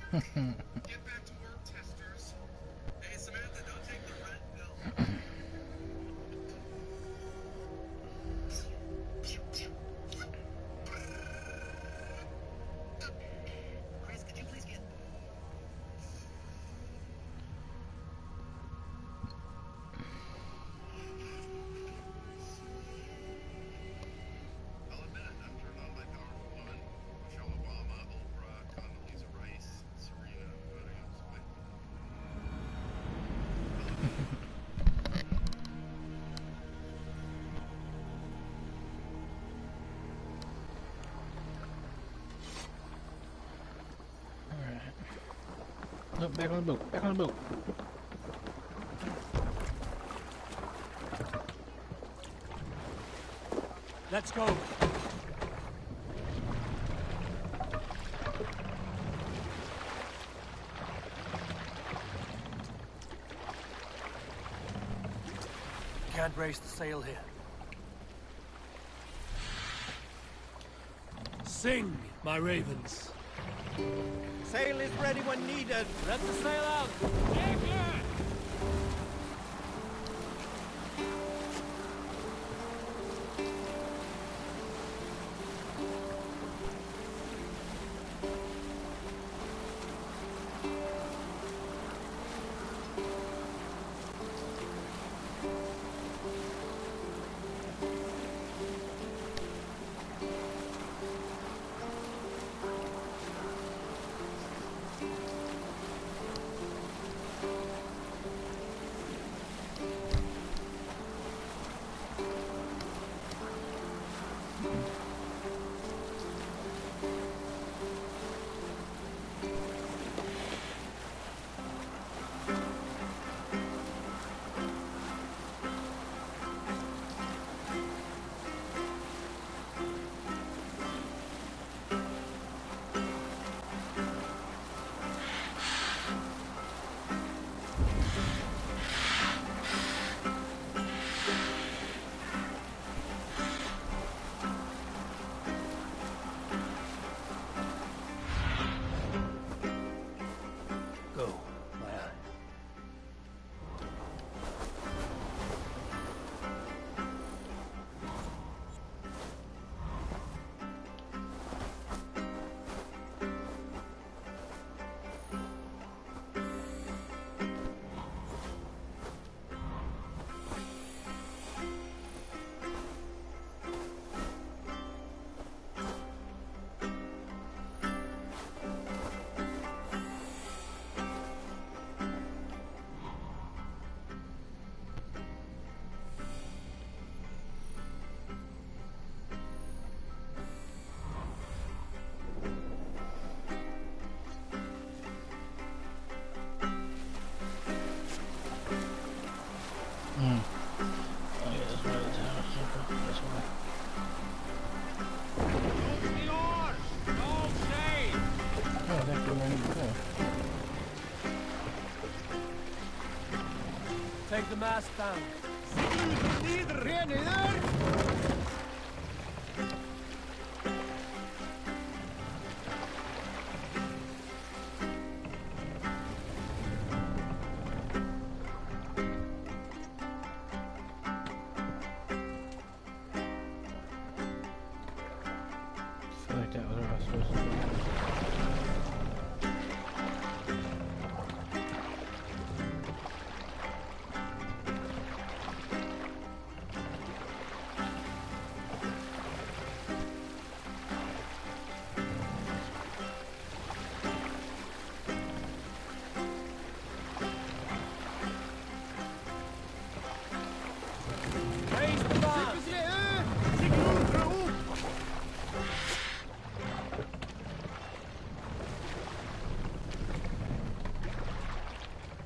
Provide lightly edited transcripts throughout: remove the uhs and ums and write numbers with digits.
Get back to work, testers. Hey, Samantha, don't take the red pill. Chris, could you please get... I'll admit it, I've turned on my powerful woman. Michelle Obama, Oprah, Condoleezza Rice, Serena Williams. Alright. Look, back on the boat. Back on the boat. Let's go. Can't raise the sail here. Sing, my ravens. Sail is ready when needed. Let the sail out. Take the mast down. I feel like that was where I was supposed to go.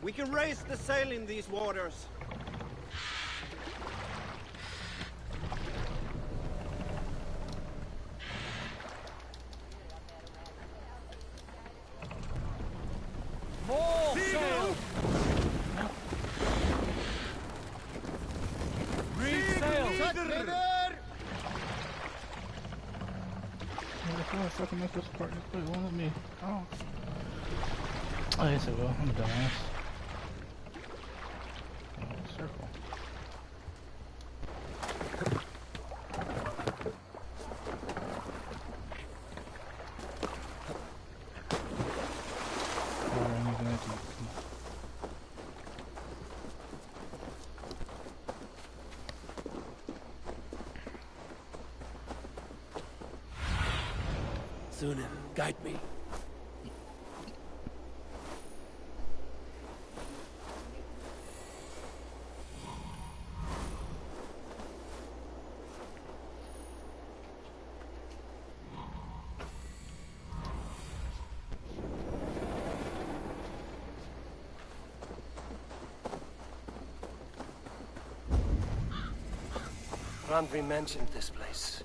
We can raise the sail in these waters. More sail! Reef sail! How the fuck am I supposed to park this boat? Won't let me. Oh. Oh, yes, I will. I'm a dumbass. Oh, circle. Oh, I'm gonna have to- Thunin, guide me. Randvi mentioned this place.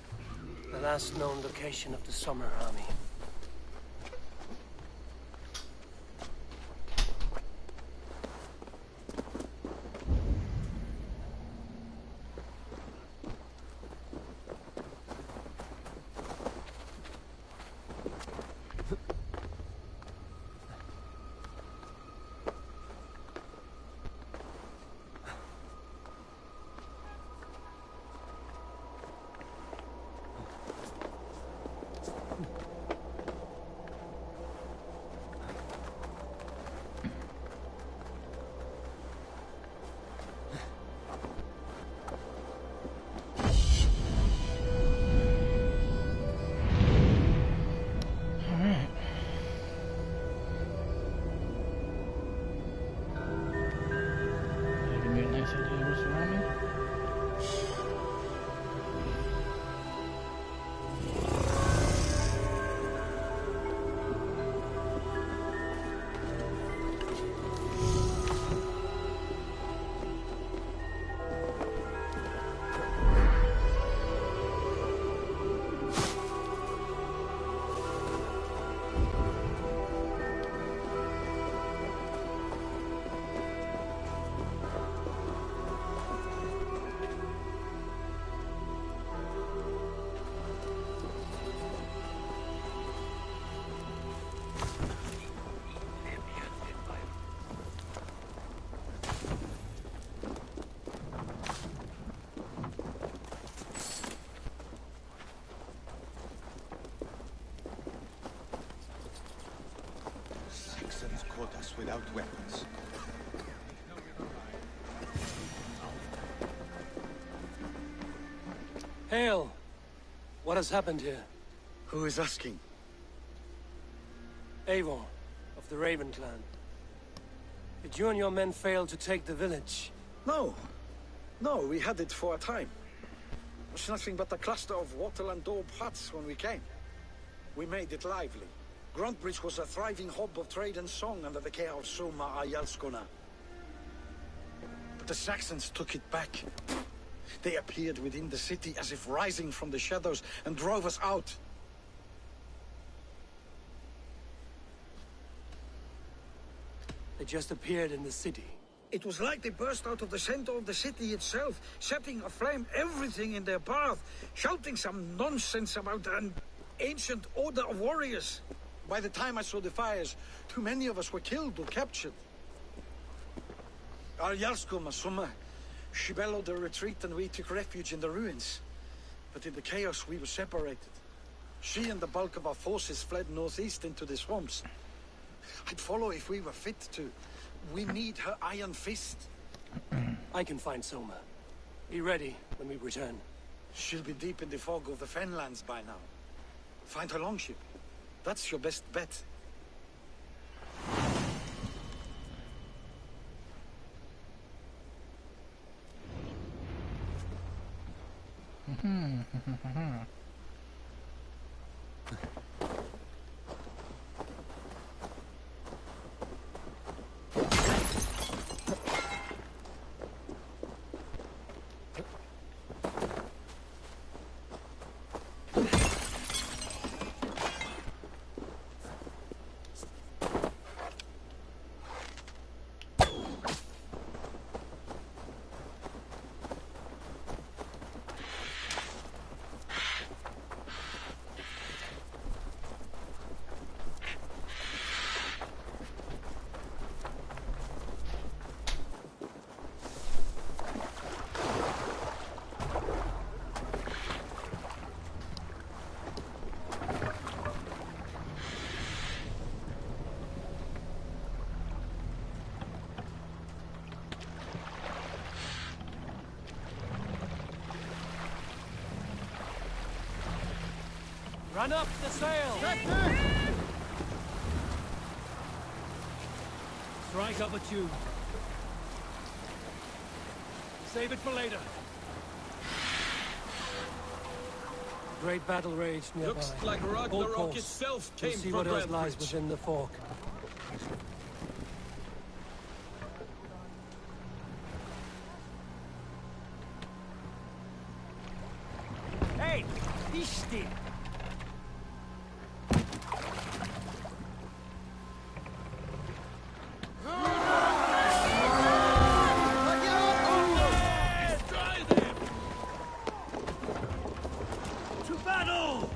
The last known location of the Summer Army. Alright. Give me a nice idea of what's around me. Saxons caught us without weapons. Hail! What has happened here? Who is asking? Eivor, of the Raven clan. Did you and your men fail to take the village? No. No, we had it for a time. It was nothing but a cluster of wattle and daub huts when we came. We made it lively. Gruntbridge was a thriving hub of trade and song under the care of Soma Ayalskona. But the Saxons took it back. They appeared within the city as if rising from the shadows and drove us out. They just appeared in the city. It was like they burst out of the center of the city itself, setting aflame everything in their path, shouting some nonsense about an ancient order of warriors. By the time I saw the fires, too many of us were killed or captured. Our Yarskoma, Soma, she bellowed a retreat and we took refuge in the ruins. But in the chaos we were separated. She and the bulk of our forces fled northeast into the swamps. I'd follow if we were fit to. We need her iron fist. I can find Soma. Be ready when we return. She'll be deep in the fog of the Fenlands by now. Find her longship. That's your best bet. Run up the sail! Strike up a tune. Save it for later. Great battle raged nearby. Looks like Hold Ragnarok course. itself We'll came see from what else lies Grantebridge. within the fork. Hey! Ishti! To battle!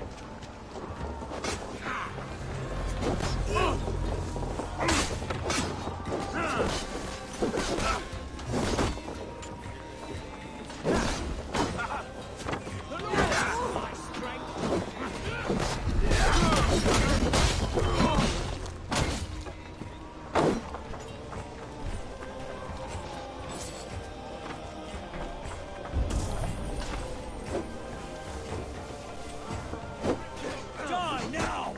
Die now!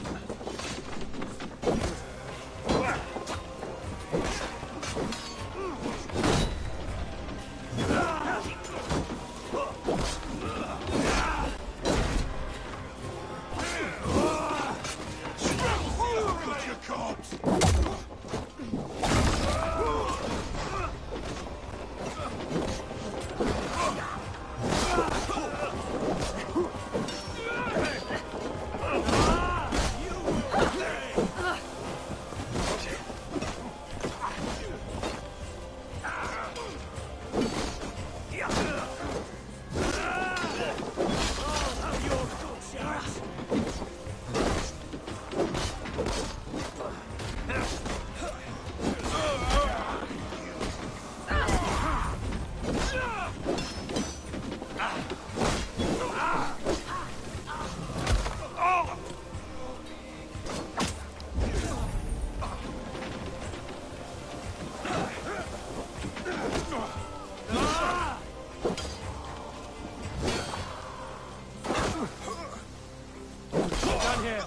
Done here.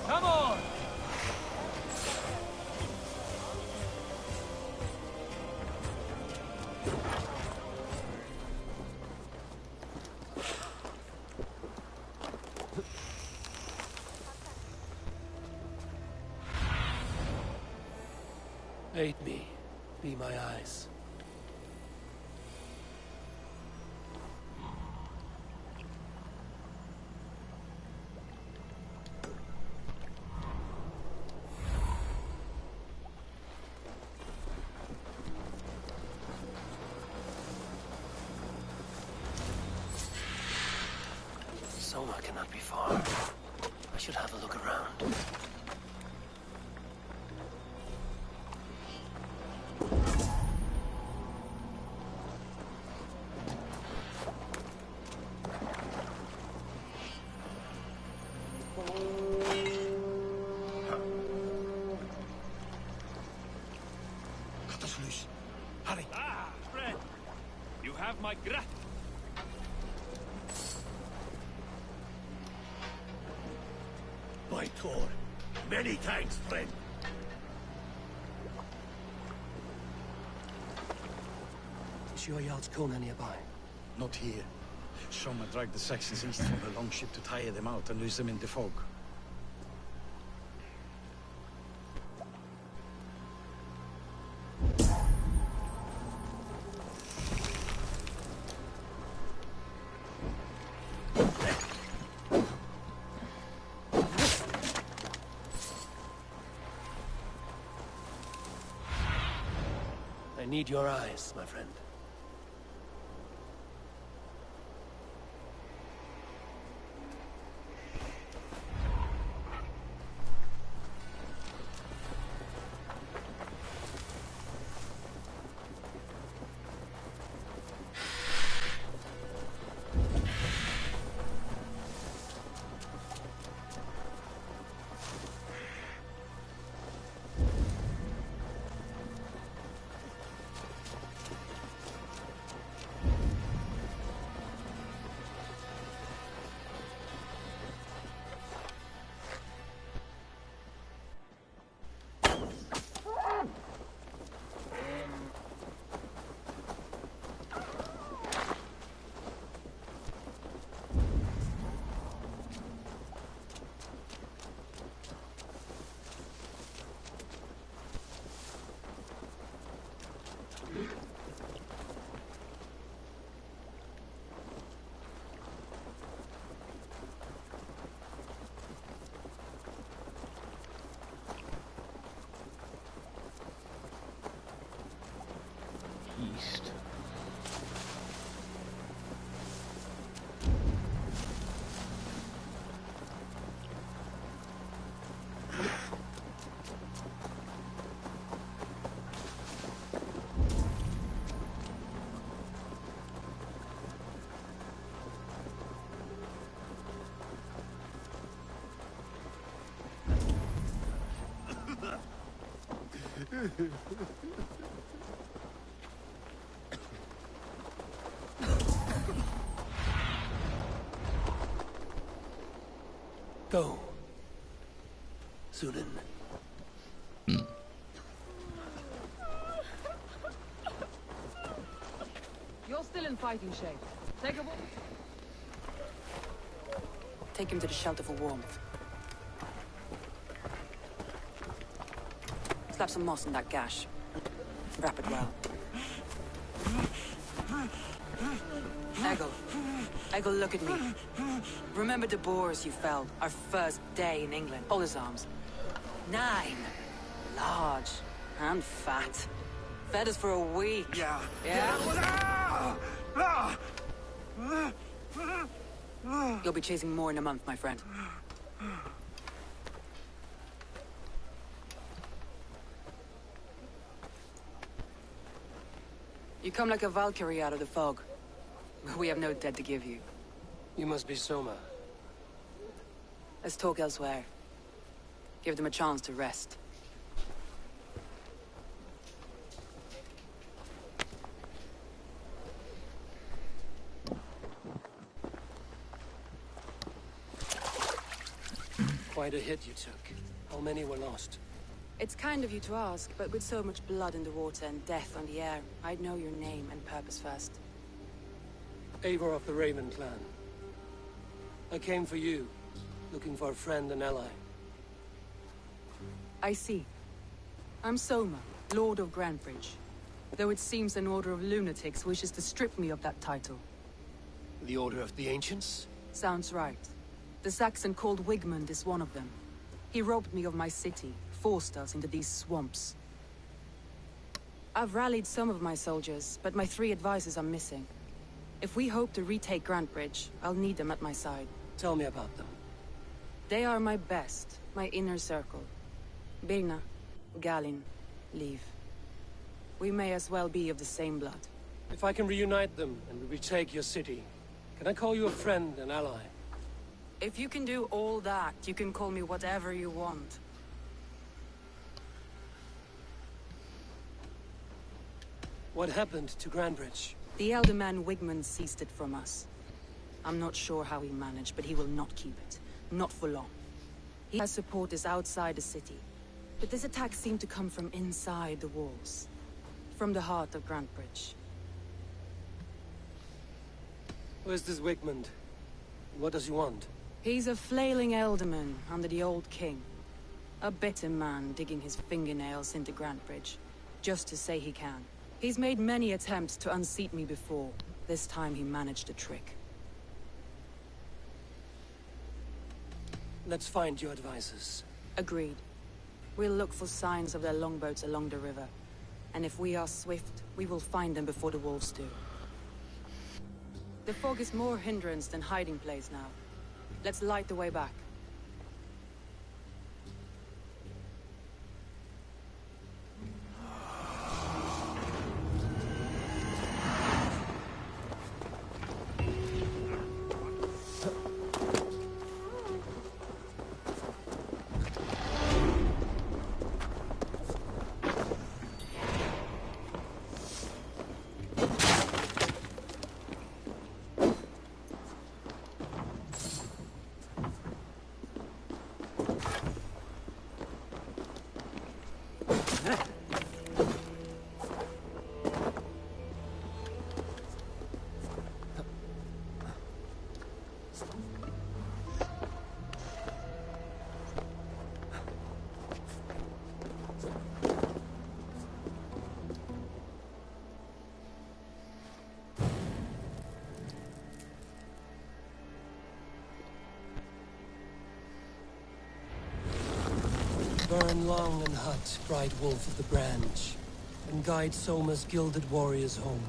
Come on! Aid me. Be my eyes. Soma cannot be far. I should have a look around. Cut us loose. Hurry. Ah, friend. You have my grat. By Thor. Many thanks, friend. Is your Jarl's Kona nearby? Not here. Soma dragged the Saxons east from the longship to tire them out and lose them in the fog. I need your eyes, my friend. Go. Sunan. You're still in fighting shape. Take a walk. Take him to the shelter for warmth. Slap some moss in that gash. Wrap it well. Eggle, look at me. Remember the boars you felled, our first day in England? Hold his arms. 9. Large and fat. Fed us for a week. Yeah. You'll be chasing more in a month, my friend. You come like a Valkyrie out of the fog. We have no debt to give you. You must be Soma. Let's talk elsewhere. Give them a chance to rest. Quite a hit you took. How many were lost? It's kind of you to ask, but with so much blood in the water and death on the air, I'd know your name and purpose first. Eivor of the Raven clan. I came for you, looking for a friend and ally. I see. I'm Soma, Lord of Grantbridge. Though it seems an order of lunatics wishes to strip me of that title. The Order of the Ancients? Sounds right. The Saxon called Wigmund is one of them. He robbed me of my city, forced us into these swamps. I've rallied some of my soldiers, but my 3 advisors are missing. If we hope to retake Grantbridge, I'll need them at my side. Tell me about them. They are my best, my inner circle. Birna, Galin, Leave. We may as well be of the same blood. If I can reunite them and we retake your city, can I call you a friend and ally? If you can do all that, you can call me whatever you want. What happened to Grantbridge? The elder man Wigmund seized it from us. I'm not sure how he managed, but he will not keep it. Not for long. He has supporters outside the city. But this attack seemed to come from inside the walls. From the heart of Grantbridge. Who is this Wigmund? What does he want? He's a flailing elderman under the old king. A bitter man digging his fingernails into Grantbridge, just to say he can. He's made many attempts to unseat me before. This time he managed a trick. Let's find your advisors. Agreed. We'll look for signs of their longboats along the river. And if we are swift, we will find them before the wolves do. The fog is more hindrance than hiding place now. Let's light the way back. Burn long and hut, bright wolf of the branch, and guide Soma's gilded warriors home.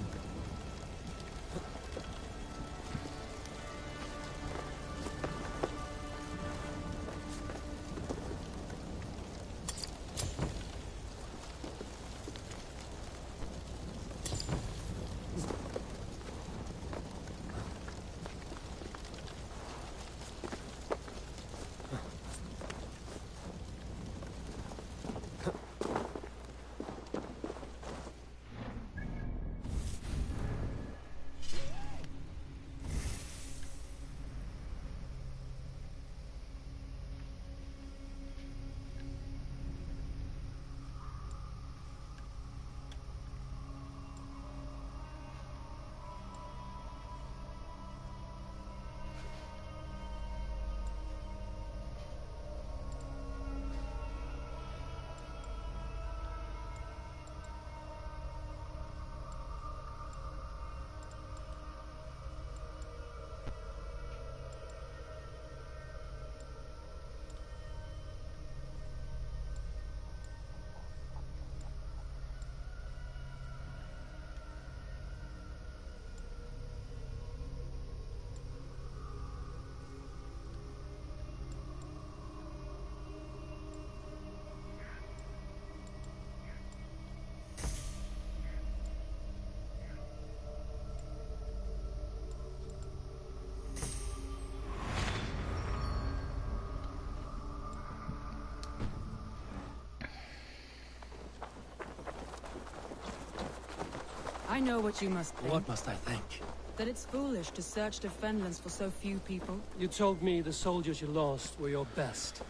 I know what you must think. What must I think? That it's foolish to search the Fenlands for so few people. You told me the soldiers you lost were your best.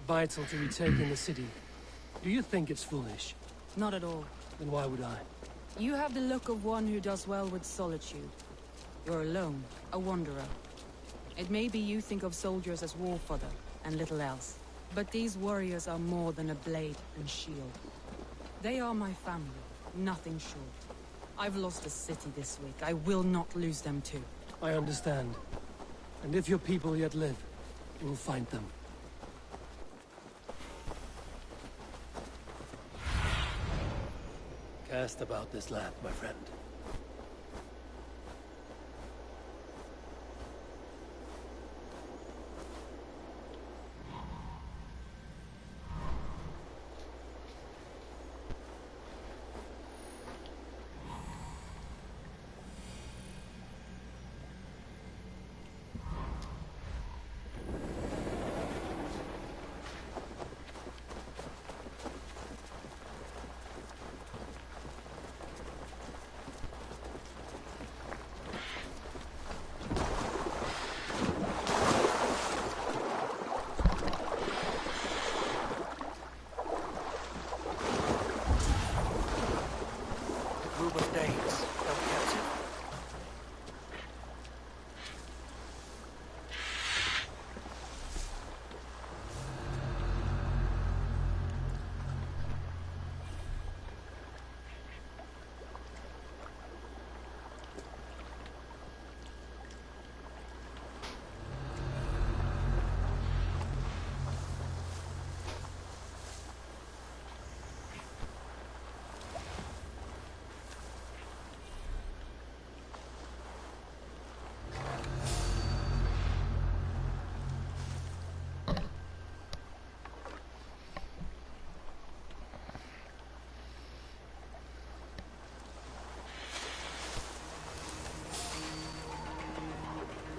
Vital to retaking the city. Do you think it's foolish? Not at all. Then why would I? You have the look of one who does well with solitude. You're alone, a wanderer. It may be you think of soldiers as war fodder, and little else. But these warriors are more than a blade and shield. They are my family, nothing short. I've lost a city this week. I will not lose them too. I understand. And if your people yet live, we'll find them. Cast about this land, my friend.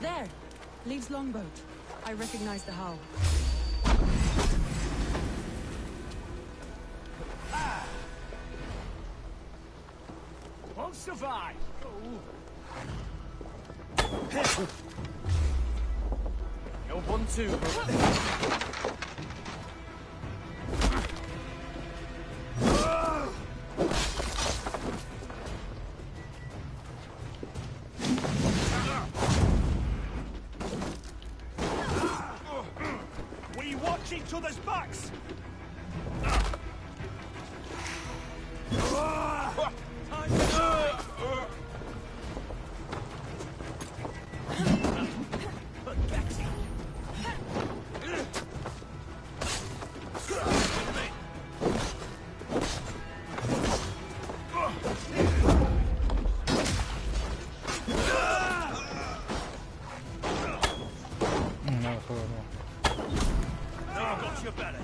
There! Leaves longboat. I recognize the hull. Won't survive. No 1-2. We watch each other's backs. No, horrible. Now got your belly.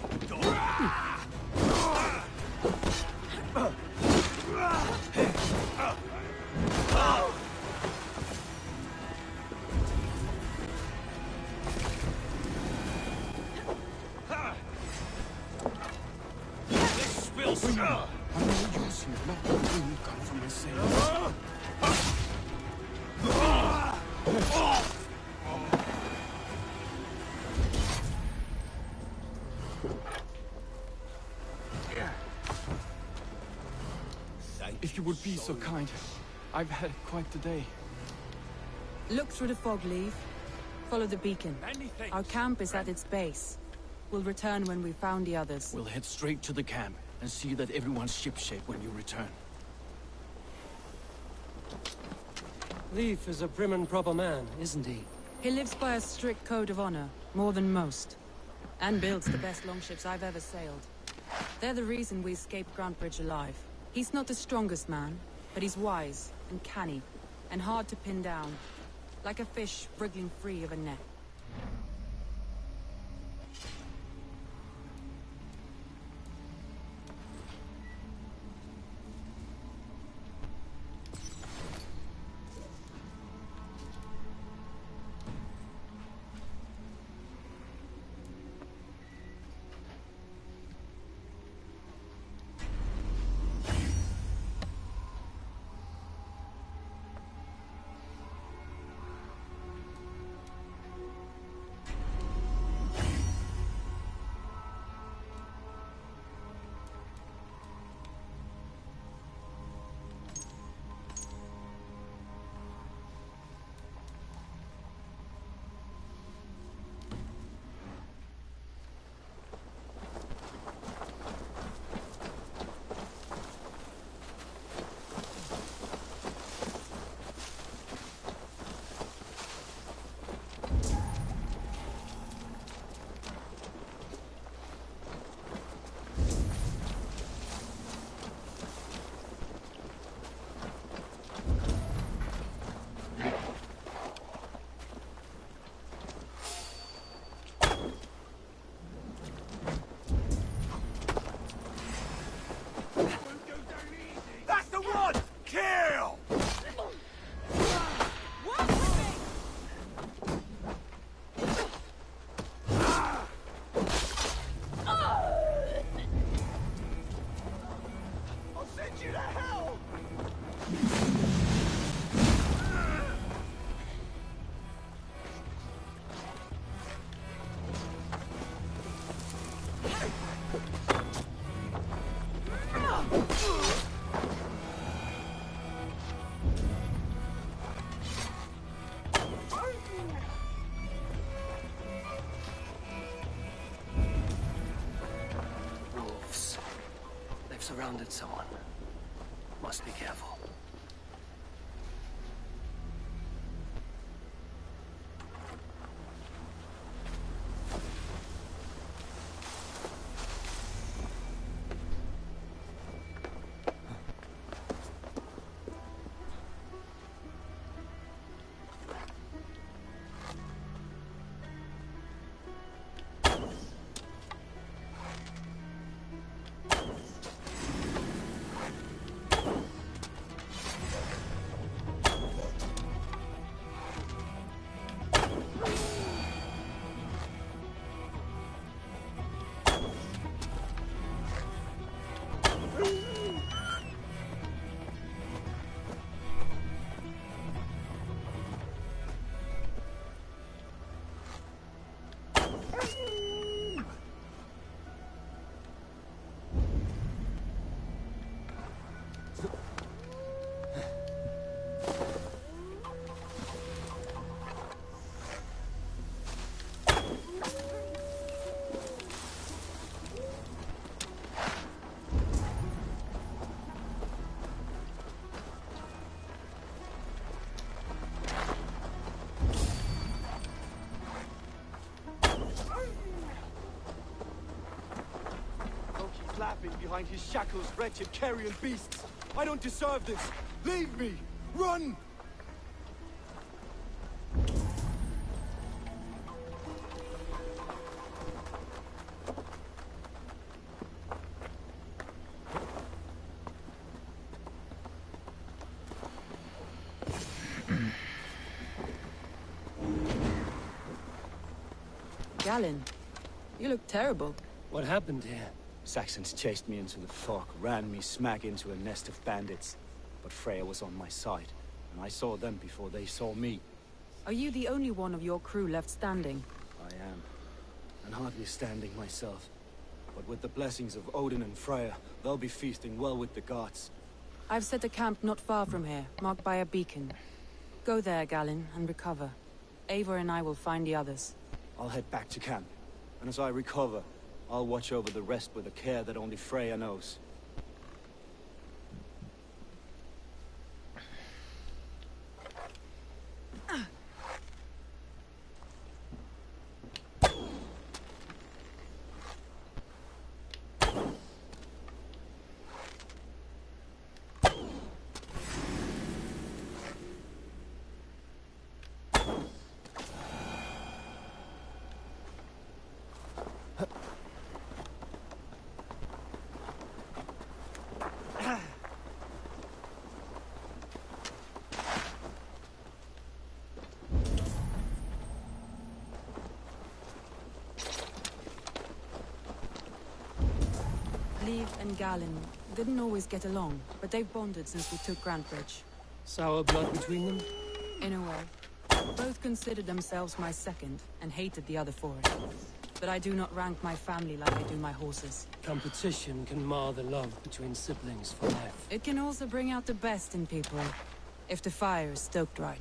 This spills. I know you're not the one you come from the same. If you would be so kind, I've had quite the day. Look through the fog, Leave. Follow the beacon. Anything. Our camp is at its base. We'll return when we've found the others. We'll head straight to the camp and see that everyone's shipshape when you return. Leif is a prim and proper man, isn't he? He lives by a strict code of honor, more than most. And builds the best longships I've ever sailed. They're the reason we escaped Grantbridge alive. He's not the strongest man, but he's wise and canny, and hard to pin down. Like a fish wriggling free of a net. surrounded someone. Must be careful. Flapping behind his shackles, wretched carrion beasts. I don't deserve this. Leave me! Run! Galen, you look terrible. What happened here? Saxons chased me into the fog, ran me smack into a nest of bandits. But Freya was on my side, and I saw them before they saw me. Are you the only one of your crew left standing? I am, and hardly standing myself. But with the blessings of Odin and Freya, they'll be feasting well with the gods. I've set a camp not far from here, marked by a beacon. Go there, Galen, and recover. Eivor and I will find the others. I'll head back to camp, and as I recover, I'll watch over the rest with a care that only Freya knows. Leave and Galen didn't always get along, but they've bonded since we took Grantbridge. Sour blood between them? In a way. Both considered themselves my second, and hated the other for it. But I do not rank my family like I do my horses. Competition can mar the love between siblings for life. It can also bring out the best in people, if the fire is stoked right.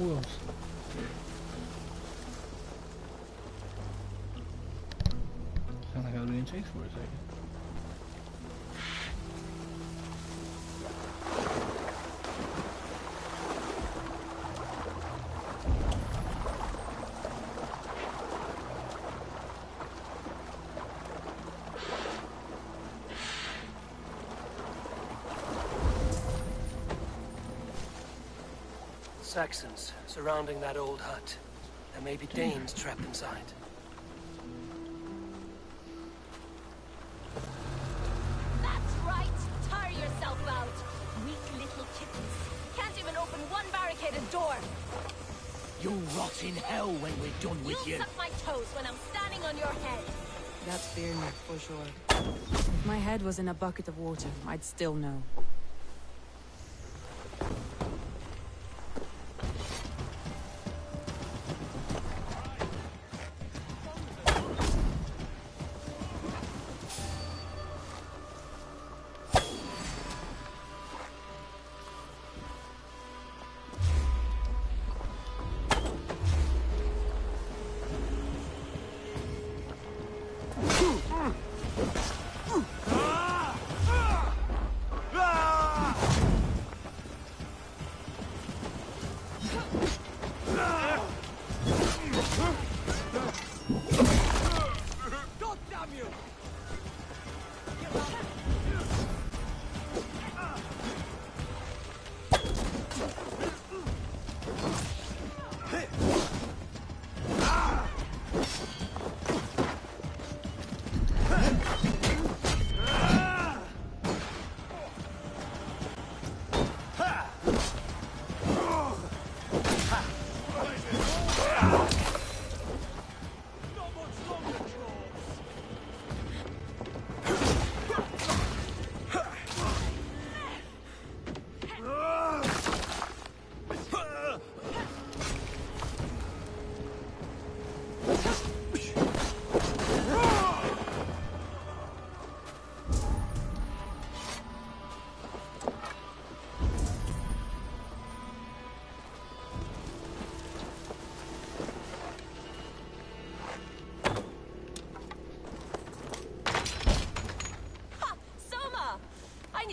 Who else? Sound like I was being chased for a second. Saxons surrounding that old hut. There may be Danes trapped inside. That's right! Tire yourself out! Weak little kittens. Can't even open one barricaded door! You'll rot in hell when we're done with you. You'll suck my toes when I'm standing on your head! That's fear for sure. If my head was in a bucket of water, I'd still know.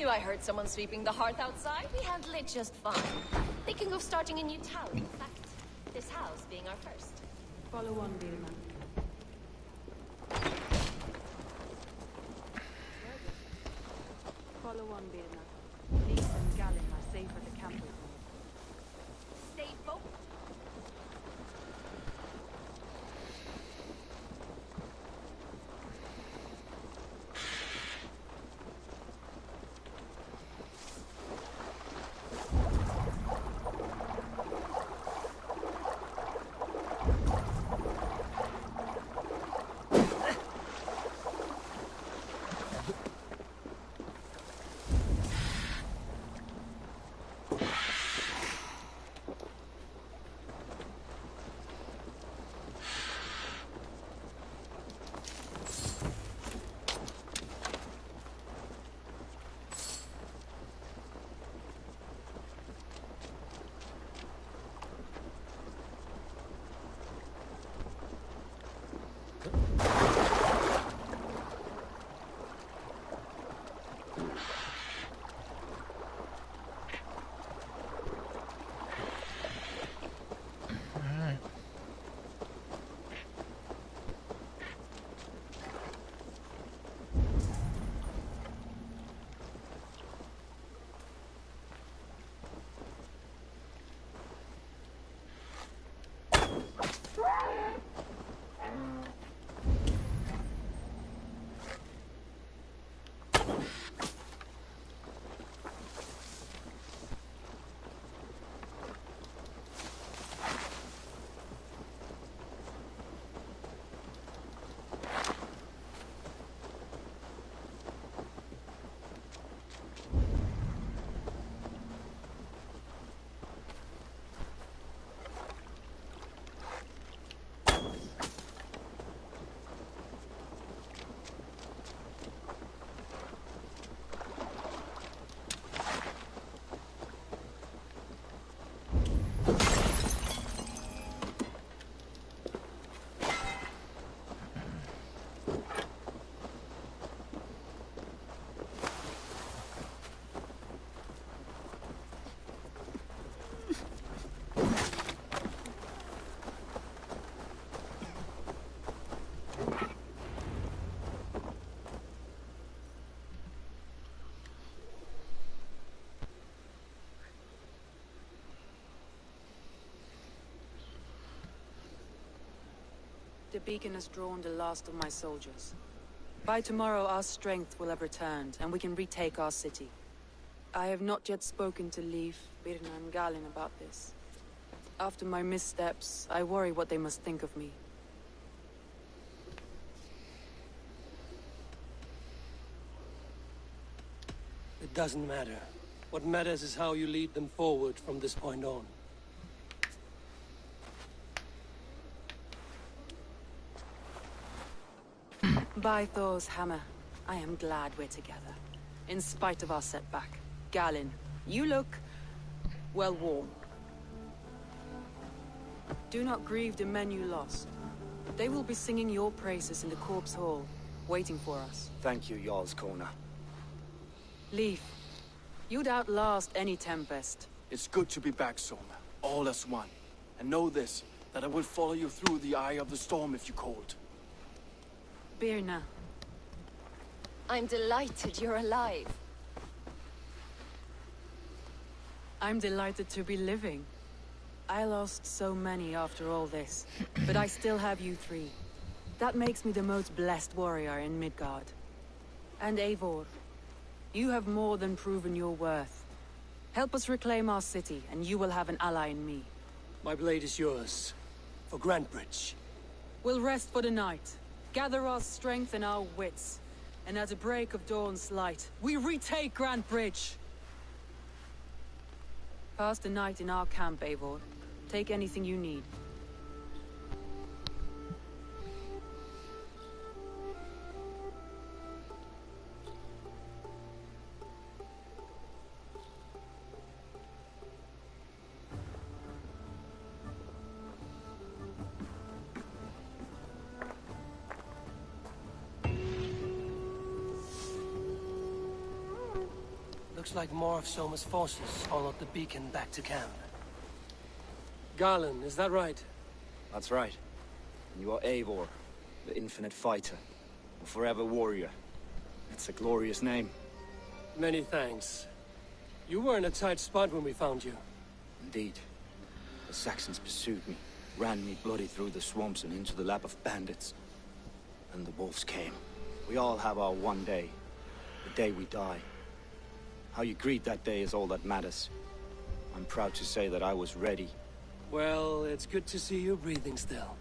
I heard someone sweeping the hearth outside. We handle it just fine. Thinking of starting a new town, in fact. This house being our first. Follow on, Vilma. Follow on, Vilma. Leaf and Gallon are safe at the camp with me. Stay focused. the beacon has drawn the last of my soldiers. By tomorrow, our strength will have returned, and we can retake our city. I have not yet spoken to Leif, Birna, and Galin about this. After my missteps, I worry what they must think of me. It doesn't matter. What matters is how you lead them forward from this point on. By Thor's hammer, I am glad we're together. In spite of our setback. Galin, you look... well, warm. Do not grieve the men you lost. They will be singing your praises in the Corpse Hall, waiting for us. Thank you, Jarl's Kona. Leif, you'd outlast any tempest. It's good to be back, Soma. All as one. And know this, that I will follow you through the eye of the storm if you called. Birna. I'm delighted you're alive. I'm delighted to be living. I lost so many after all this, but I still have you three. That makes me the most blessed warrior in Midgard. And Eivor, you have more than proven your worth. Help us reclaim our city, and you will have an ally in me. My blade is yours. For Grantbridge. We'll rest for the night. Gather our strength and our wits. And at the break of dawn's light, we retake Grantbridge! Pass the night in our camp, Eivor. Take anything you need. Looks like more of Soma's forces followed the beacon back to camp. Garland, is that right? That's right. You are Eivor, the infinite fighter, a forever warrior. It's a glorious name. Many thanks. You were in a tight spot when we found you. Indeed. The Saxons pursued me, ran me bloody through the swamps and into the lap of bandits. And the wolves came. We all have our one day, the day we die. How you greet that day is all that matters. I'm proud to say that I was ready. Well, it's good to see you breathing still.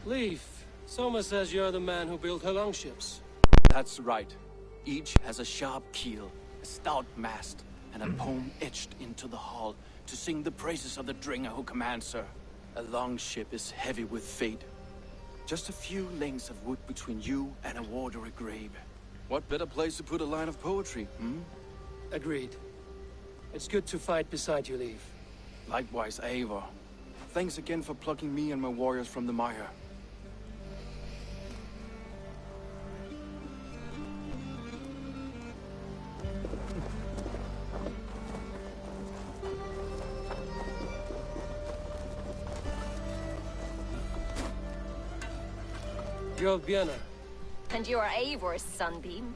Leif, Soma says you're the man who built her longships. That's right. Each has a sharp keel, a stout mast, and a poem etched into the hull to sing the praises of the Dringer who commands her. A longship is heavy with fate. Just a few lengths of wood between you and a watery grave. What better place to put a line of poetry, hmm? Agreed. It's good to fight beside you, Leif. Likewise, Eivor. Thanks again for plucking me and my warriors from the mire. You're Björnar. And you're Eivor's sunbeam.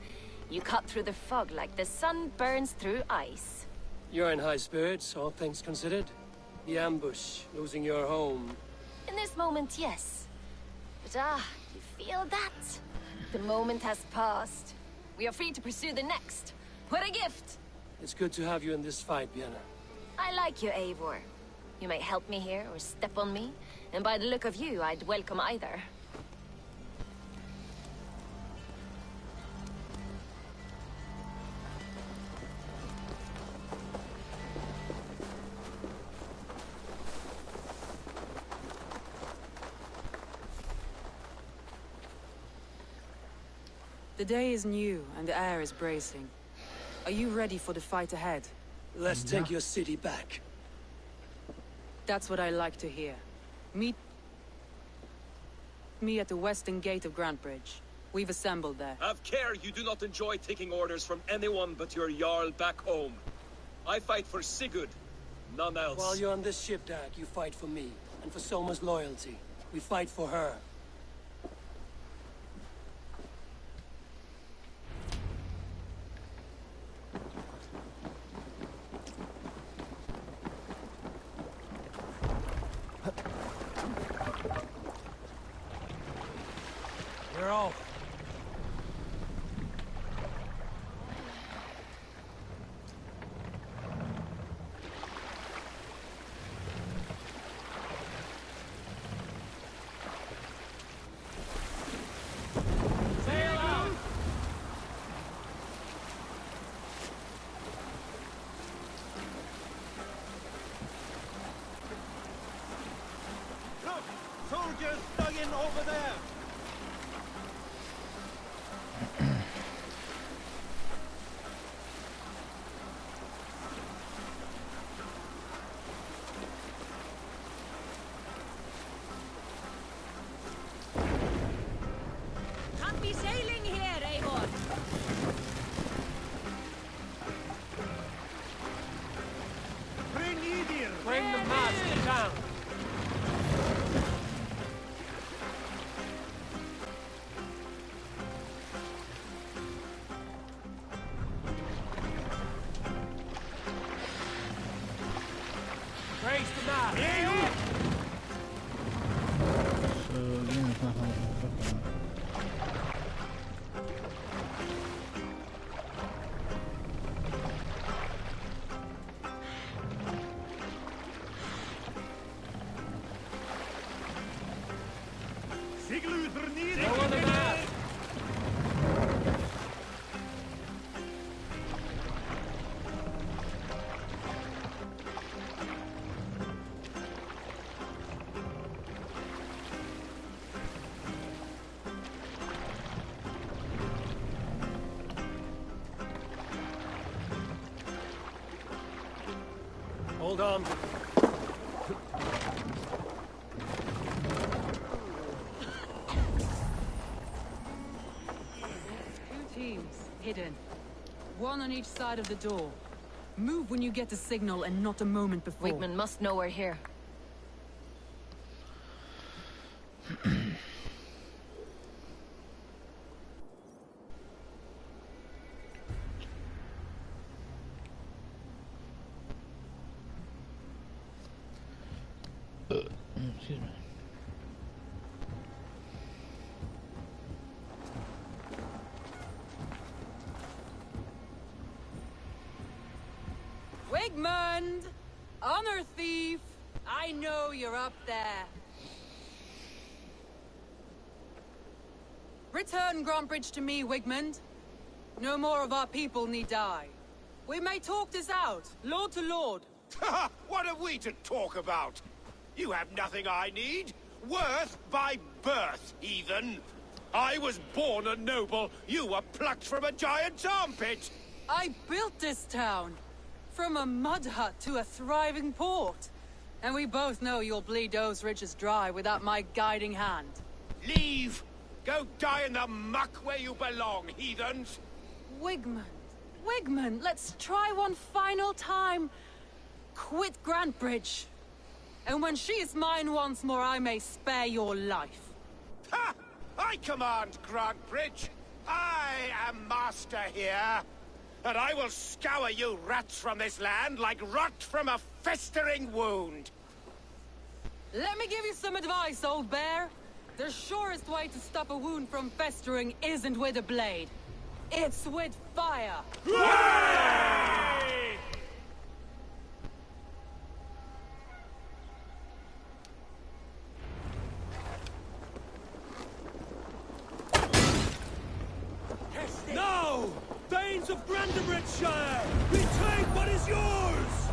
You cut through the fog like the sun burns through ice. You're in high spirits, all things considered. The ambush, losing your home. In this moment, yes. But you feel that? The moment has passed. We are free to pursue the next. What a gift! It's good to have you in this fight, Björnar. I like you, Eivor. You may help me here or step on me, and by the look of you, I'd welcome either. The day is new, and the air is bracing. Are you ready for the fight ahead? Let's take your city back. That's what I like to hear. Meet me at the western gate of Grantbridge. We've assembled there. Have care you do not enjoy taking orders from anyone but your Jarl back home. I fight for Sigurd, none else. While you're on this ship, Dak, you fight for me, and for Soma's loyalty. We fight for her. soldiers dug in over there! Can't be sailing here, Eivor! Bring Edir! Bring the mast down! Raise the mast! So again, it's not how Sigluther near! Lower the mast! Hold on. Two teams, hidden. One on each side of the door. Move when you get the signal and not a moment before. Wigman must know we're here. excuse me. Wigmund! Honor thief! I know you're up there. Return Grantbridge to me, Wigmund. No more of our people need die. We may talk this out, lord to lord. What are we to talk about? You have nothing I need. Worth by birth, heathen. I was born a noble. You were plucked from a giant's armpit. I built this town. From a mud hut to a thriving port. And we both know you'll bleed those riches dry without my guiding hand. Leave! Go die in the muck where you belong, heathens! Wigmund, Wigmund, let's try one final time. Quit Grantbridge. And when she is mine once more, I may spare your life. Ha! I command Grantbridge. I am master here. And I will scour you rats from this land like rot from a festering wound. Let me give you some advice, old bear. The surest way to stop a wound from festering isn't with a blade. It's with fire. Hooray! No! Thanes of Grantebridgeshire! Retake what is yours!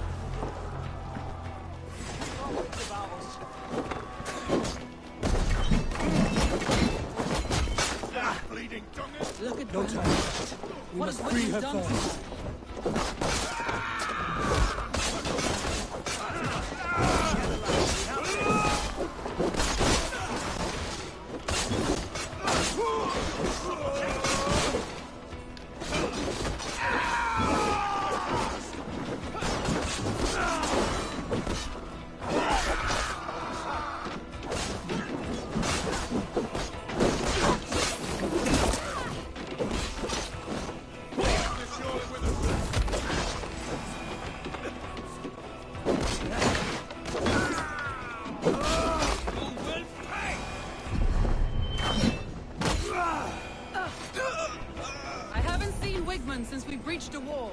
Bleeding tongue. Look at No Grant. time. We What must has free Wigmund her done to first. her? I haven't seen Wigmund since we breached the wall.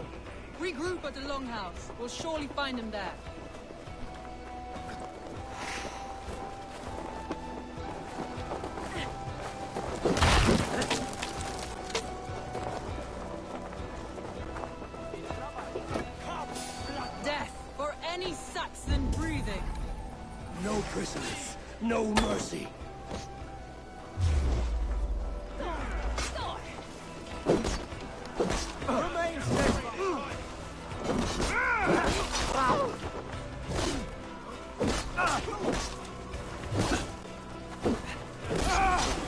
Regroup at the Longhouse. We'll surely find him there. Death for any Saxon breathing. No prisoners, no mercy.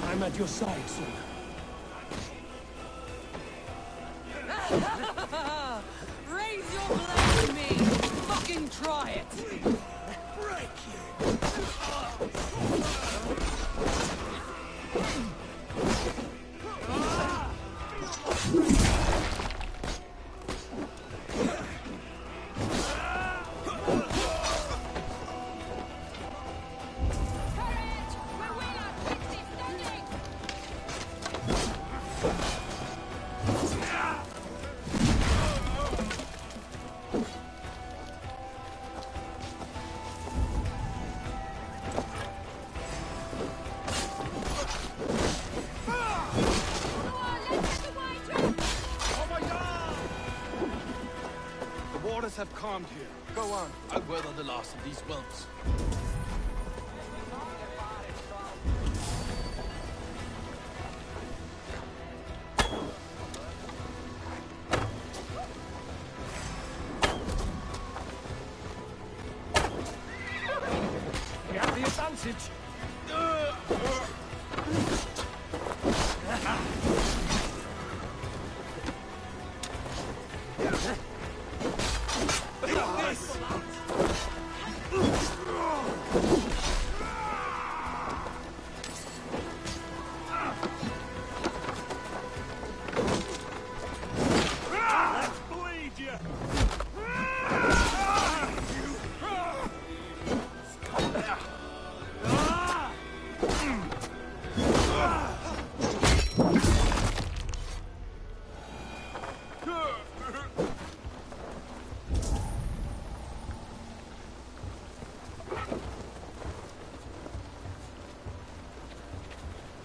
I'm at your side, sir. Raise your blade to me! Fucking try it! Break you! Have calmed here. Go on. I'll weather the last of these whelps. We have the advantage.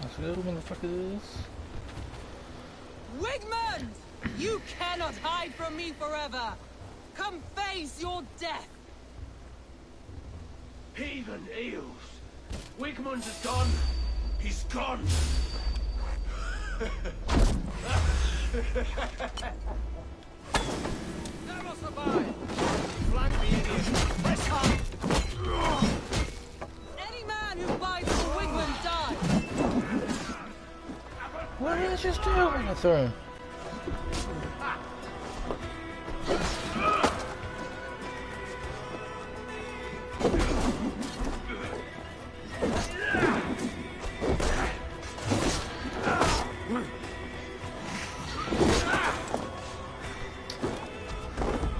Let's go, motherfuckers. Wigmund! You cannot hide from me forever! Come face your death! Heathen eels. Wigmund is gone. He's gone. Never survive! Flank me, idiot! Press hard! Any man who bites the Wigmund dies! What did I just do? I'm gonna throw him.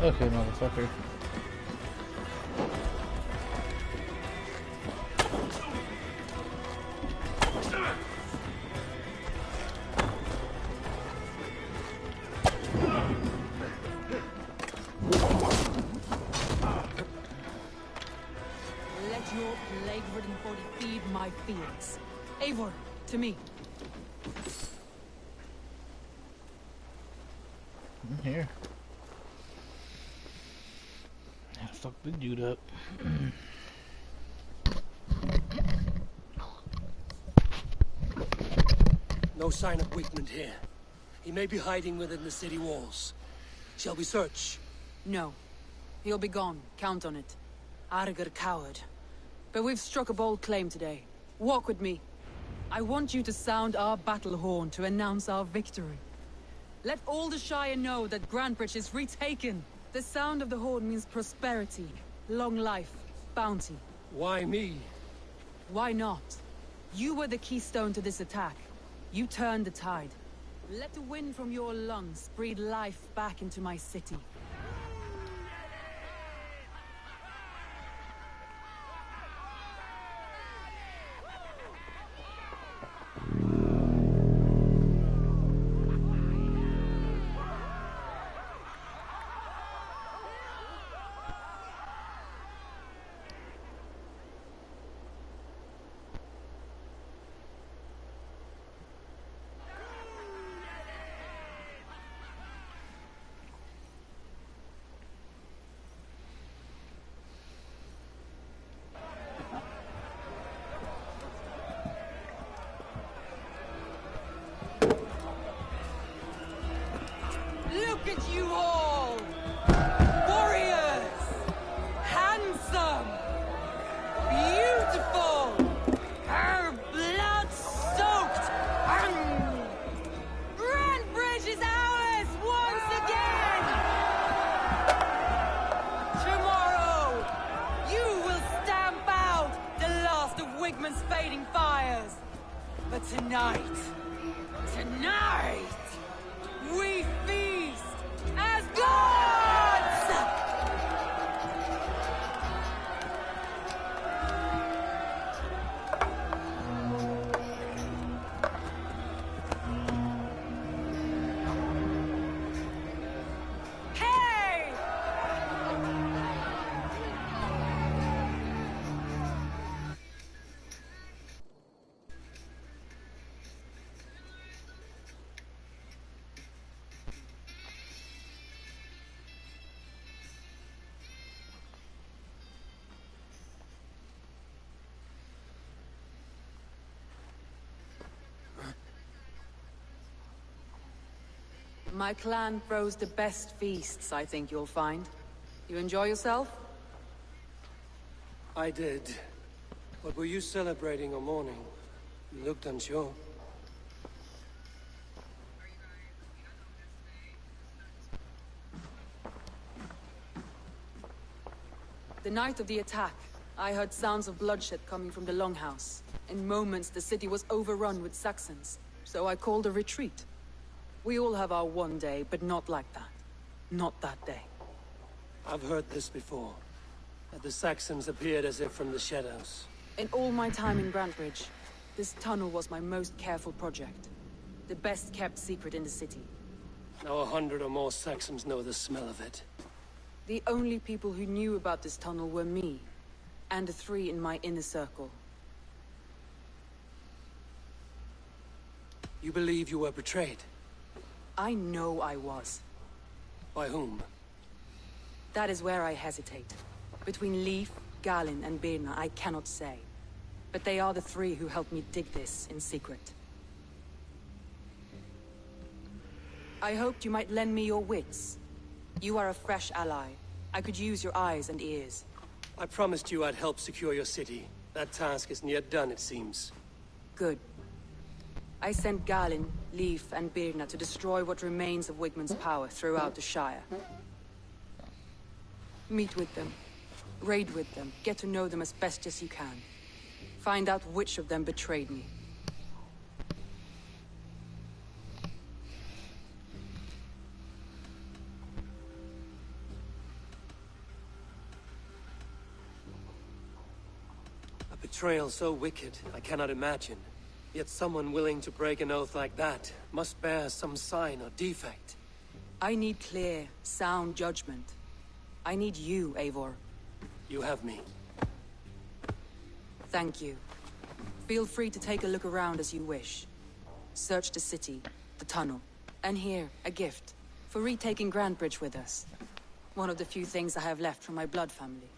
Okay, motherfucker. Let your plague-ridden body feed my fields. Eivor, to me. I'm here. Yeah, fuck big dude up. No sign of Wigmund here. He may be hiding within the city walls. Shall we search? No. He'll be gone. Count on it. Arger coward. But we've struck a bold claim today. Walk with me. I want you to sound our battle horn to announce our victory. Let all the Shire know that Grantbridge is retaken. The sound of the horn means prosperity, long life, bounty. Why me? Why not? You were the keystone to this attack. You turned the tide. Let the wind from your lungs breathe life back into my city. Look at you all! My clan throws the best feasts, I think you'll find. You enjoy yourself? I did. But were you celebrating or mourning? You looked unsure. The night of the attack, I heard sounds of bloodshed coming from the Longhouse. In moments, the city was overrun with Saxons, so I called a retreat. We all have our one day, but not like that. Not that day. I've heard this before. That the Saxons appeared as if from the shadows. In all my time in Grantbridge, this tunnel was my most careful project. The best kept secret in the city. Now 100 or more Saxons know the smell of it. The only people who knew about this tunnel were me, and the 3 in my inner circle. You believe you were betrayed? I know I was. By whom? That is where I hesitate. Between Leif, Galin, and Birna, I cannot say. But they are the 3 who helped me dig this in secret. I hoped you might lend me your wits. You are a fresh ally. I could use your eyes and ears. I promised you I'd help secure your city. That task isn't yet done, it seems. Good. I sent Galin, Leif, and Birna to destroy what remains of Wigmund's power throughout the Shire. Meet with them. Raid with them. Get to know them as best as you can. Find out which of them betrayed me. A betrayal so wicked, I cannot imagine. Yet someone willing to break an oath like that must bear some sign or defect. I need clear, sound judgment. I need you, Eivor. You have me. Thank you. Feel free to take a look around as you wish. Search the city, the tunnel, and here, a gift. For retaking Grantbridge with us. One of the few things I have left from my blood family.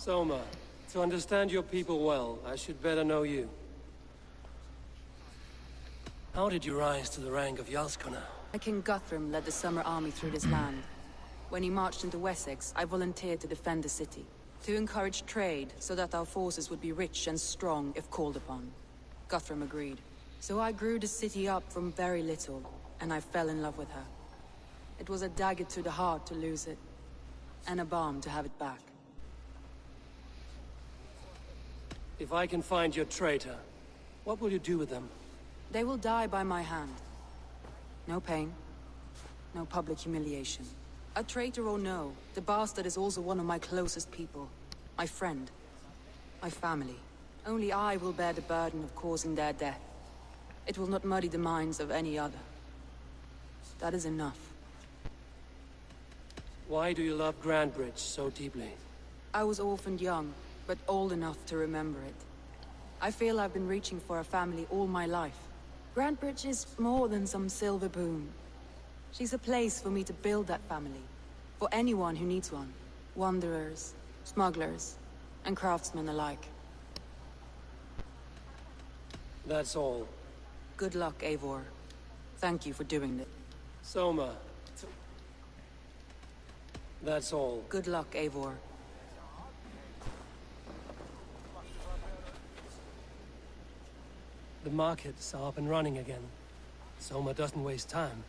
Soma, to understand your people well, I should better know you. How did you rise to the rank of Jarlskona? King Guthrum led the Summer Army through this land. When he marched into Wessex, I volunteered to defend the city. To encourage trade, so that our forces would be rich and strong if called upon. Guthrum agreed. So I grew the city up from very little, and I fell in love with her. It was a dagger to the heart to lose it, and a balm to have it back. If I can find your traitor, what will you do with them? They will die by my hand. No pain, no public humiliation. A traitor or no, the bastard is also one of my closest people. My friend. My family. Only I will bear the burden of causing their death. It will not muddy the minds of any other. That is enough. Why do you love Grandbridge so deeply? I was orphaned young, but old enough to remember it. I feel I've been reaching for a family all my life. Grandbridge is more than some silver boon. She's a place for me to build that family. For anyone who needs one. Wanderers, smugglers, and craftsmen alike. That's all. Good luck, Eivor. Thank you for doing this. Soma. That's all. Good luck, Eivor. The markets are up and running again. Soma doesn't waste time.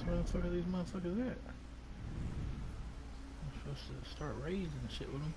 Where the fuck are these motherfuckers at? I'm supposed to start raising shit with them.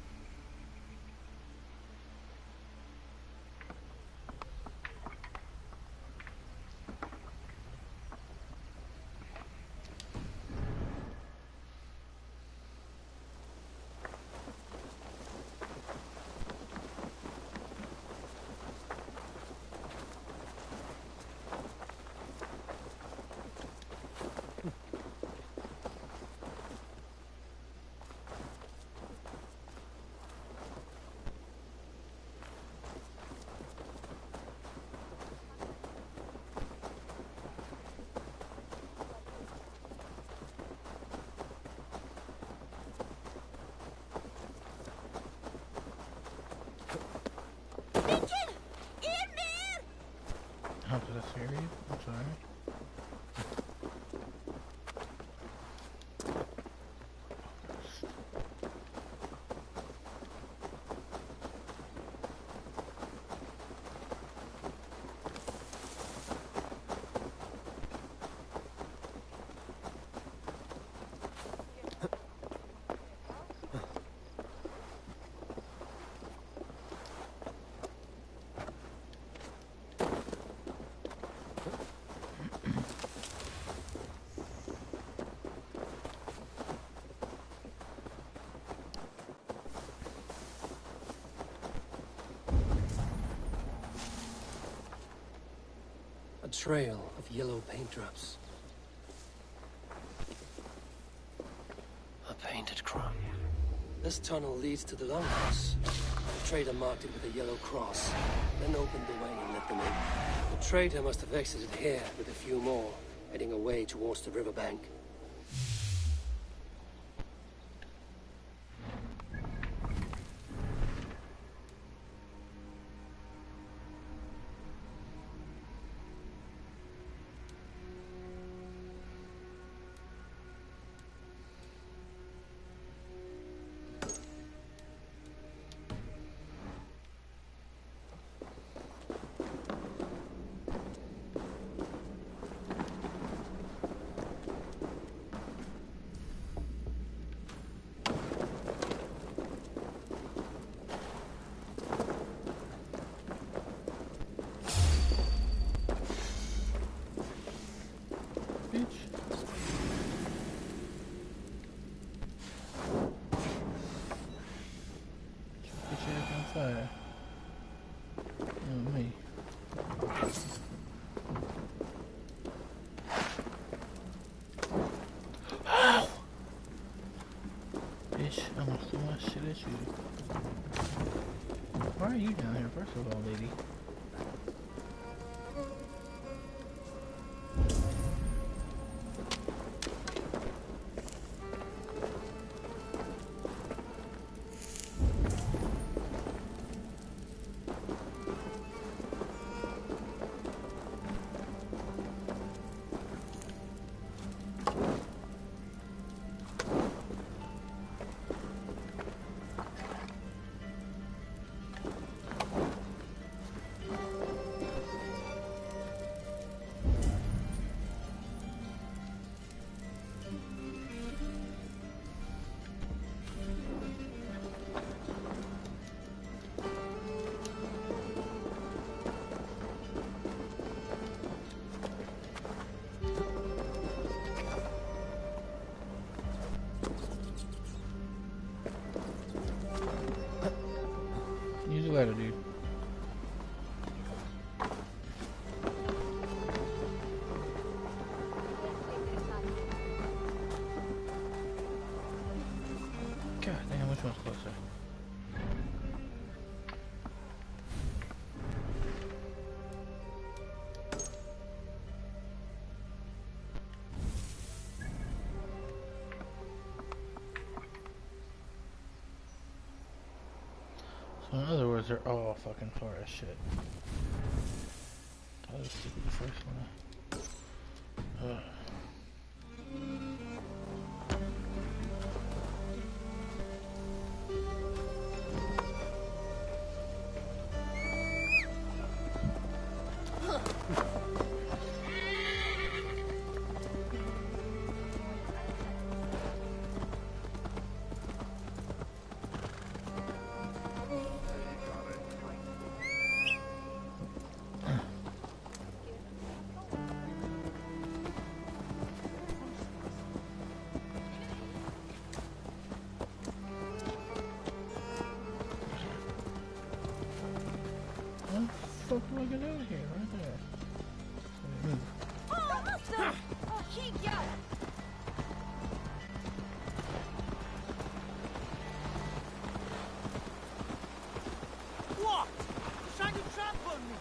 Oh, did I scare you? I'm sorry. A trail of yellow paint drops. A painted crumb. This tunnel leads to the longhouse. The trader marked it with a yellow cross, then opened the way and let them in. The trader must have exited here with a few more, heading away towards the riverbank. bitch. I'm gonna throw my shit at you. Why are you down here, first of all, lady? Use the ladder, dude. God damn, which one's closer? So in other words, they're all fucking far as shit. I'll just stick with the first one. Fuck do I get out of here? Right there. Move. What? You're trying to trample on me.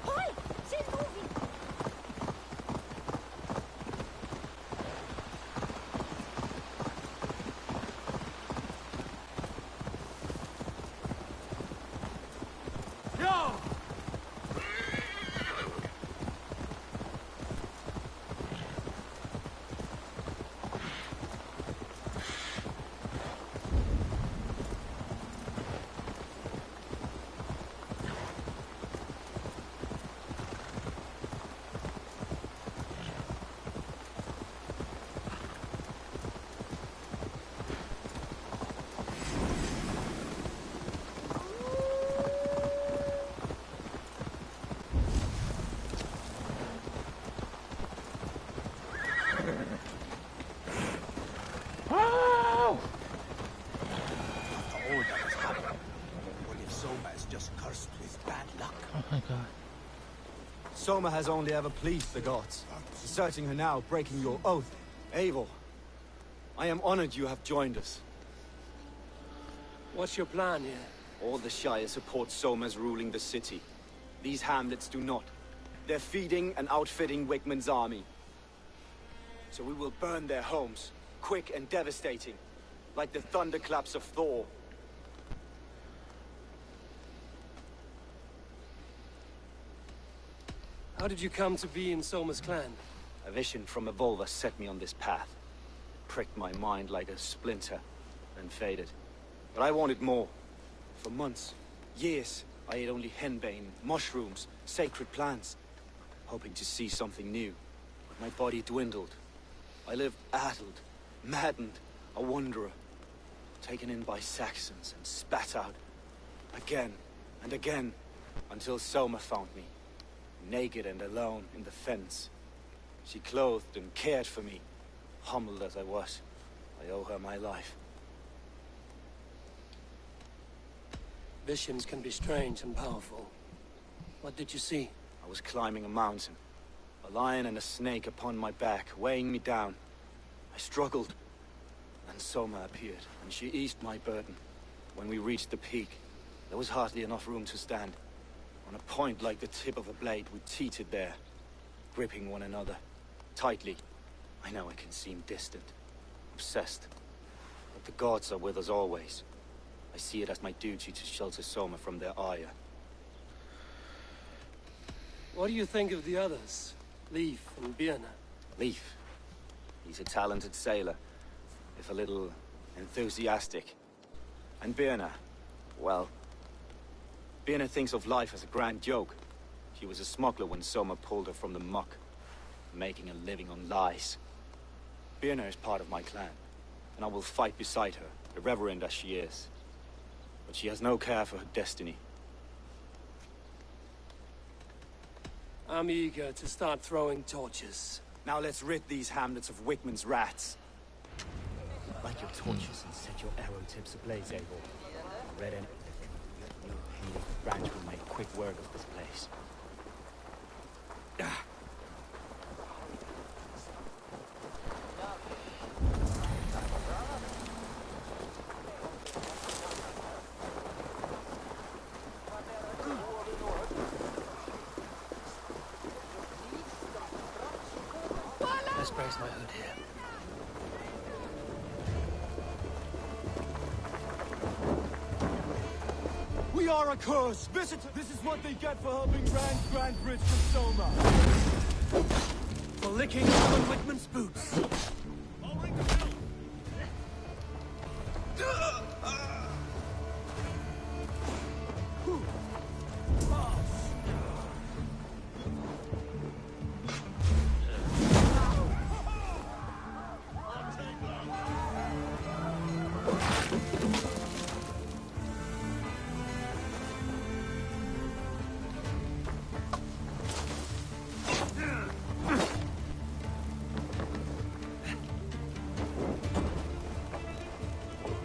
Hoi! She's moving! Yo! Oh! After all that has happened, what if Soma is just cursed with bad luck? Oh my god. Soma has only ever pleased the gods. Deserting her now, breaking your oath. Eivor, I am honored you have joined us. What's your plan here? All the Shire support Soma's ruling the city. These hamlets do not. They're feeding and outfitting Wigmund's army. So we will burn their homes, quick and devastating, like the thunderclaps of Thor. How did you come to be in Soma's clan? A vision from Evolva set me on this path. Pricked my mind like a splinter, then faded. But I wanted more. For months, years, I ate only henbane, mushrooms, sacred plants, hoping to see something new. But my body dwindled. I lived addled, maddened, a wanderer, taken in by Saxons and spat out, again and again, until Soma found me, naked and alone in the fens. She clothed and cared for me, humbled as I was. I owe her my life. Visions can be strange and powerful. What did you see? I was climbing a mountain. A lion and a snake upon my back, weighing me down. I struggled. And Soma appeared, and she eased my burden. When we reached the peak, there was hardly enough room to stand. On a point like the tip of a blade, we teetered there, gripping one another, tightly. I know I can seem distant, obsessed, but the gods are with us always. I see it as my duty to shelter Soma from their ire. What do you think of the others? Leif and Birna? Leif. He's a talented sailor, if a little enthusiastic. And Birna, well, Birna thinks of life as a grand joke. She was a smuggler when Soma pulled her from the muck, making a living on lies. Birna is part of my clan, and I will fight beside her, irreverent as she is. But she has no care for her destiny. I'm eager to start throwing torches. Now let's rid these hamlets of Wigman's rats. Light your torches and set your arrow tips ablaze, Eivor. Red end. Your opinion, branch will make quick work of this place. Let's brace my hood here. We are a curse! Visitor! This is what they get for helping Grand Bridge from Soma. For licking Alan Whitman's boots.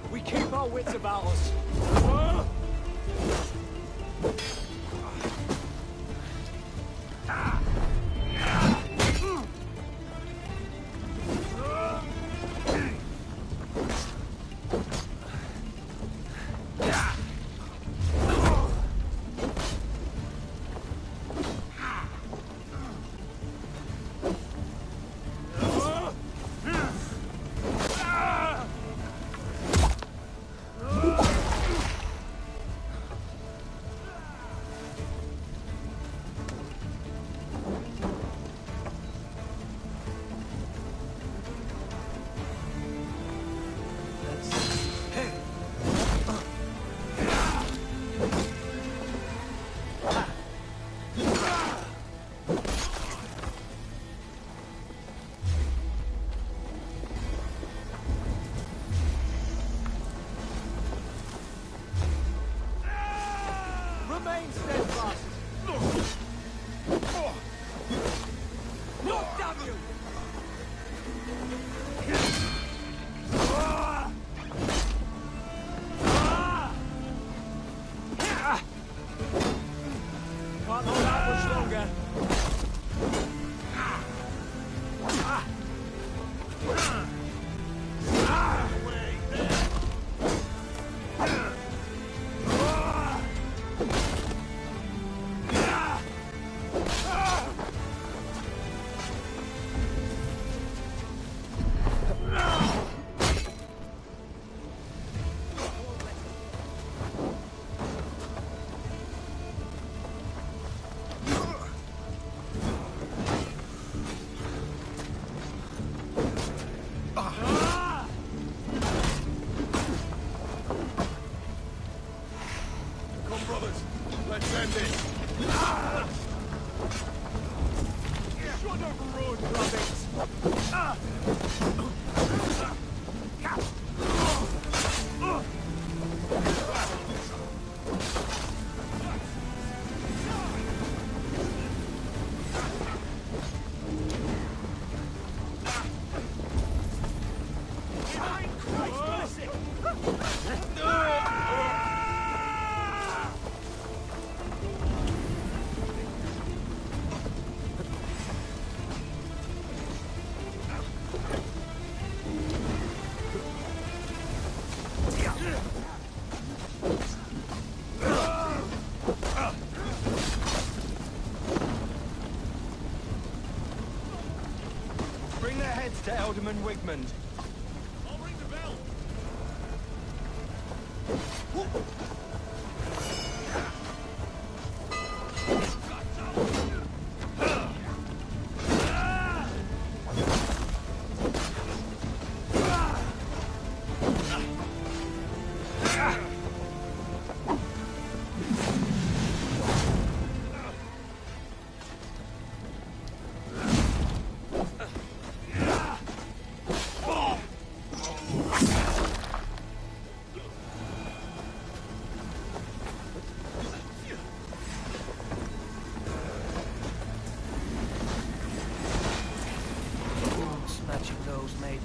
We keep our wits about us. Remain steadfast. Not damn you! Can't hold out much longer. Let's end this! Shut up, road rabbits! Bring their heads to Alderman Wigmund. I'll ring the bell.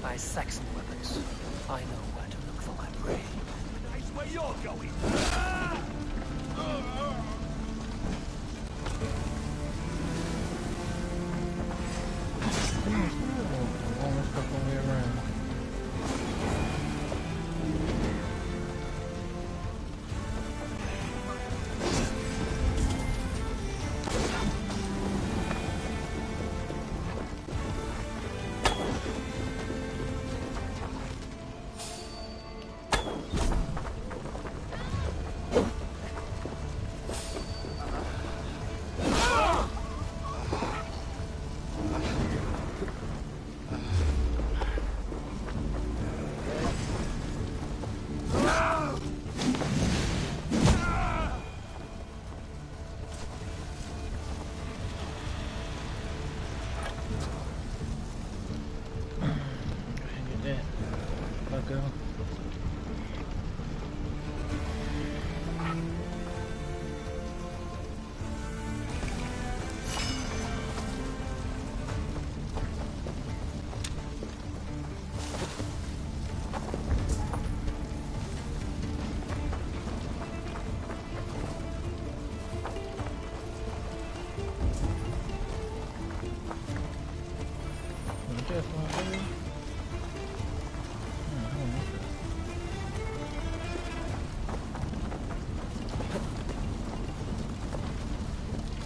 By Saxon weapons. I know where to look for my prey. Nice where you're going. Almost stuck all the way around.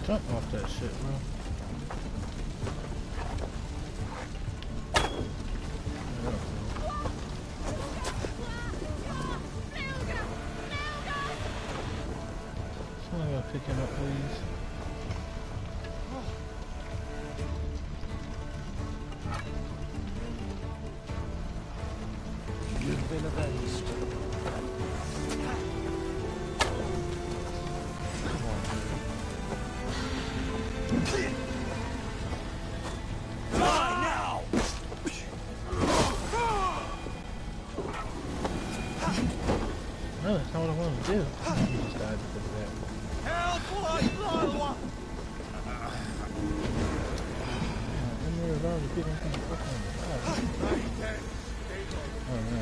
Jump off that shit, bro. Someone gotta pick him up, please. You've been avenged. No, that's not what I wanted to do. He just died because of that. Help! Emir's already beating him the fuck on the side. Oh no.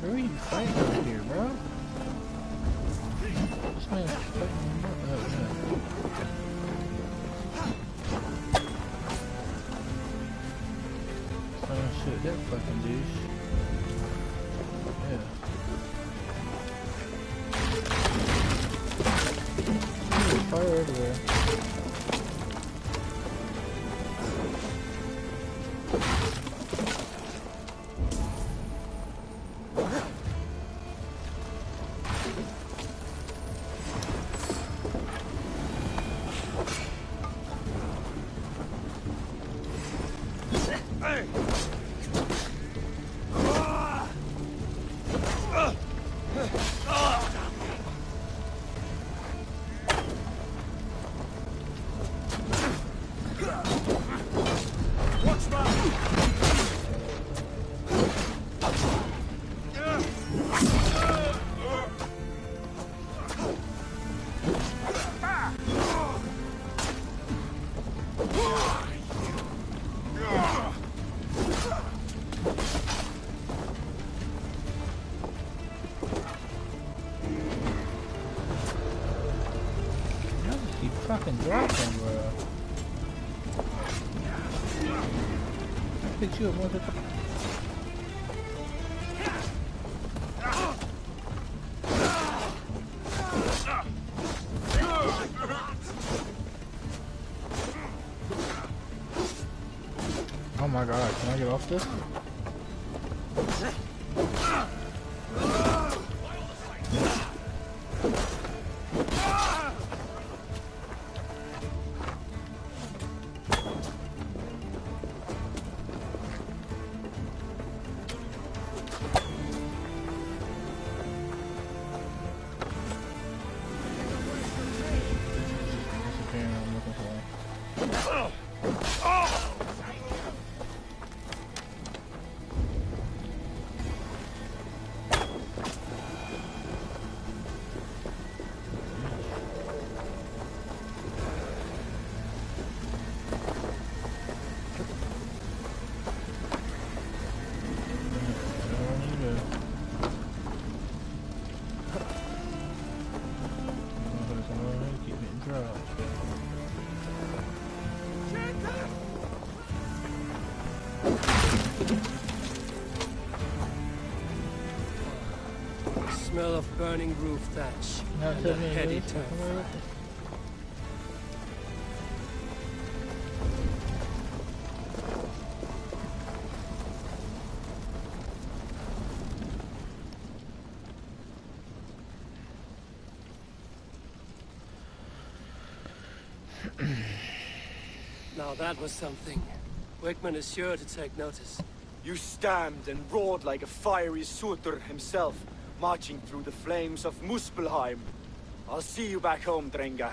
Who are you fighting out here, bro? This man's fighting him up. Oh no. Oh shit, that fucking douche. Yeah. There's fire everywhere. Fucking dropping, bro. I picked you up once or twice. my god, can I get off this? Smell of burning roof thatch and a heady turf. Now that was something. Wickman is sure to take notice. You stamped and roared like a fiery Surtur himself, marching through the flames of Muspelheim. I'll see you back home, Drenga.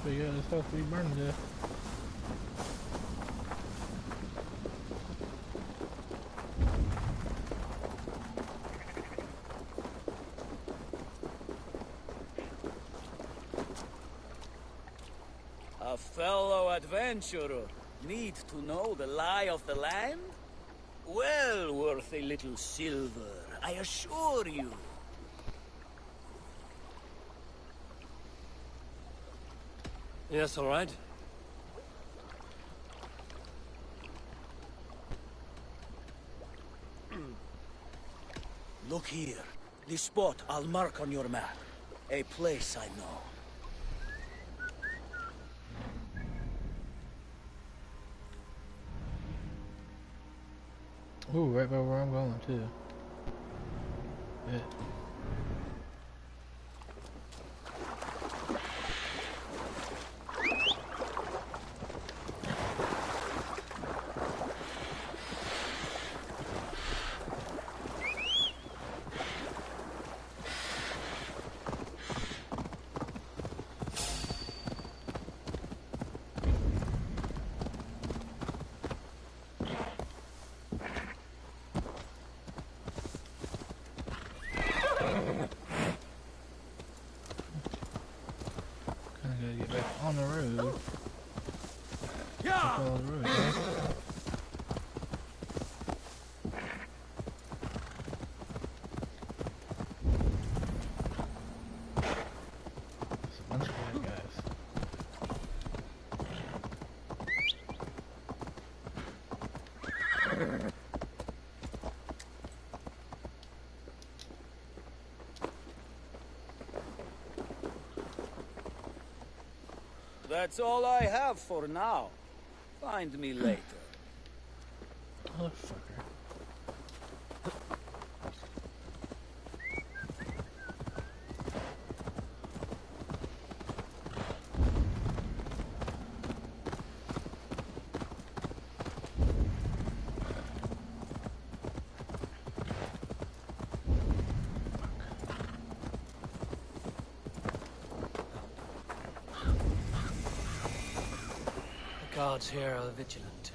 Yeah, it's supposed to be burning there. A fellow adventurer need to know the lie of the land? Well worth a little silver, I assure you. Yes, all right. Look here. This spot I'll mark on your map. A place I know. Ooh, right by where I'm going too. Yeah. On the road. Yeah. On the road, yeah. There's a bunch of bad guys. That's all I have for now. Find me later. Motherfucker. The guards here are vigilant.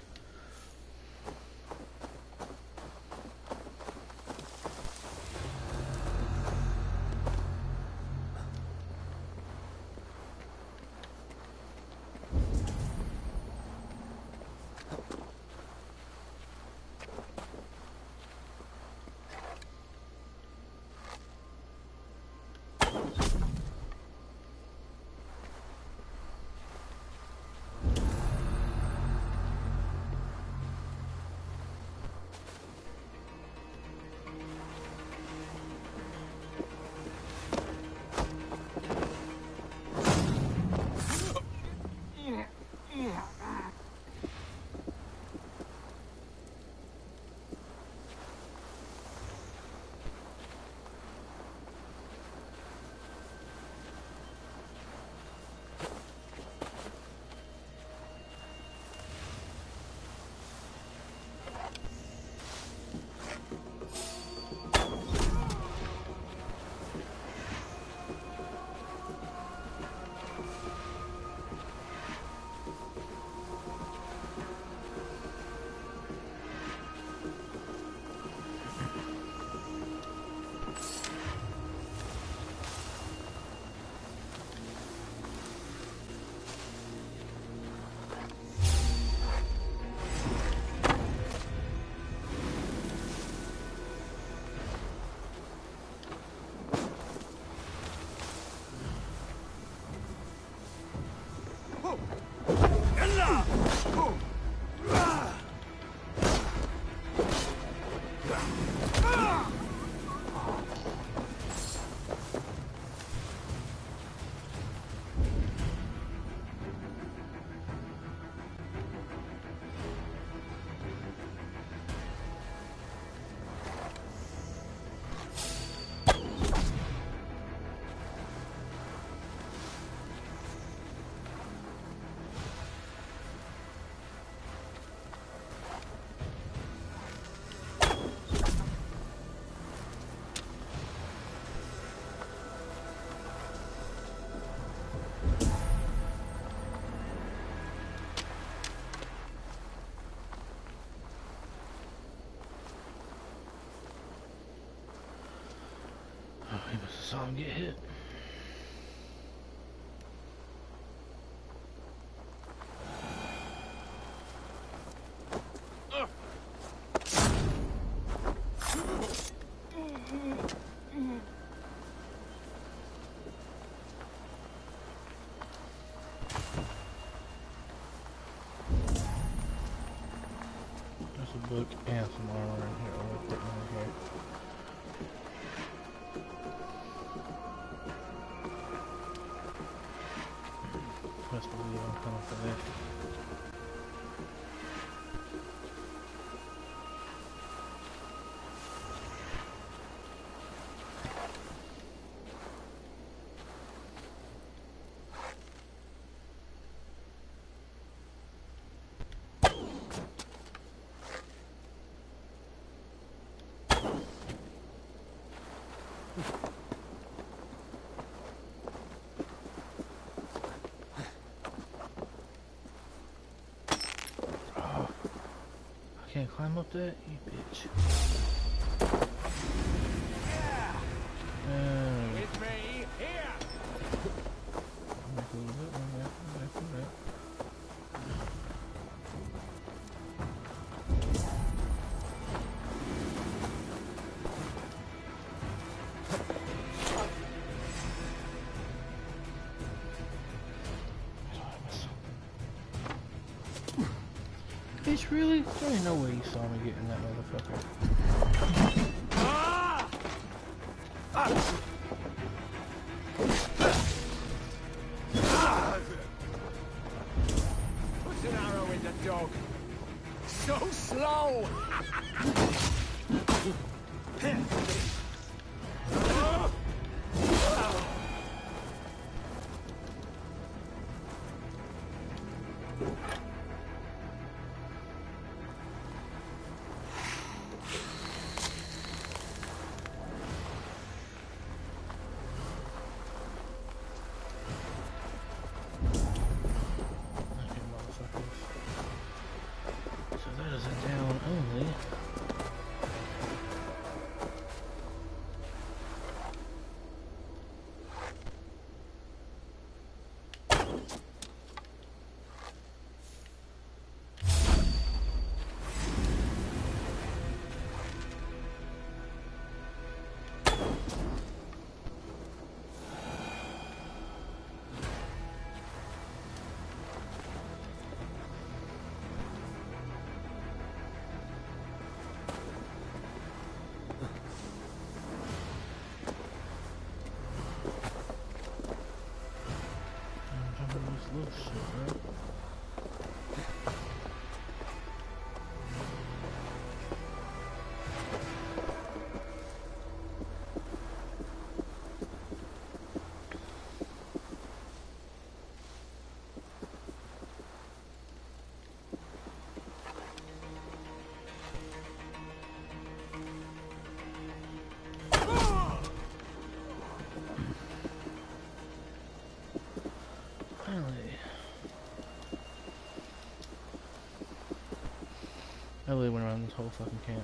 He must have saw him get hit. There's a book and some armor in here. I'll put them in here. Best believe I'm coming for this. Can't climb up that, you bitch. With me, here! Back a little bit, back. Bitch, really? There ain't no way you saw me getting that motherfucker. slow! So that is a down only. Little shit, right? I really went around this whole fucking camp.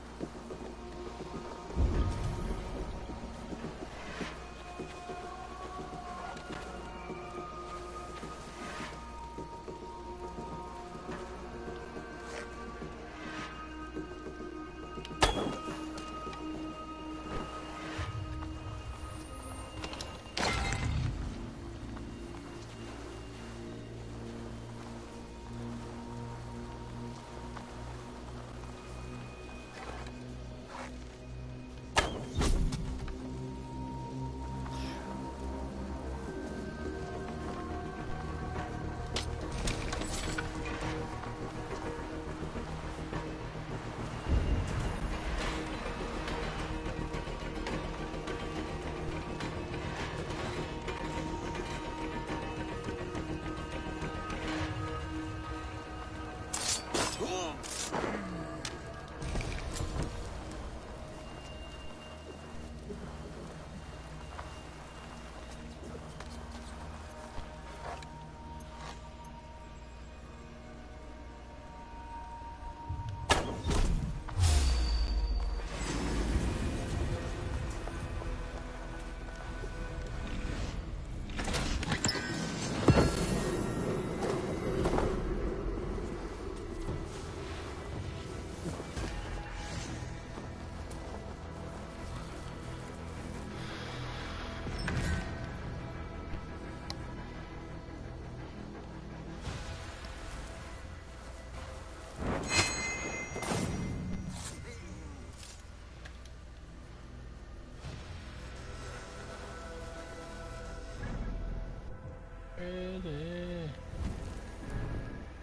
Ready.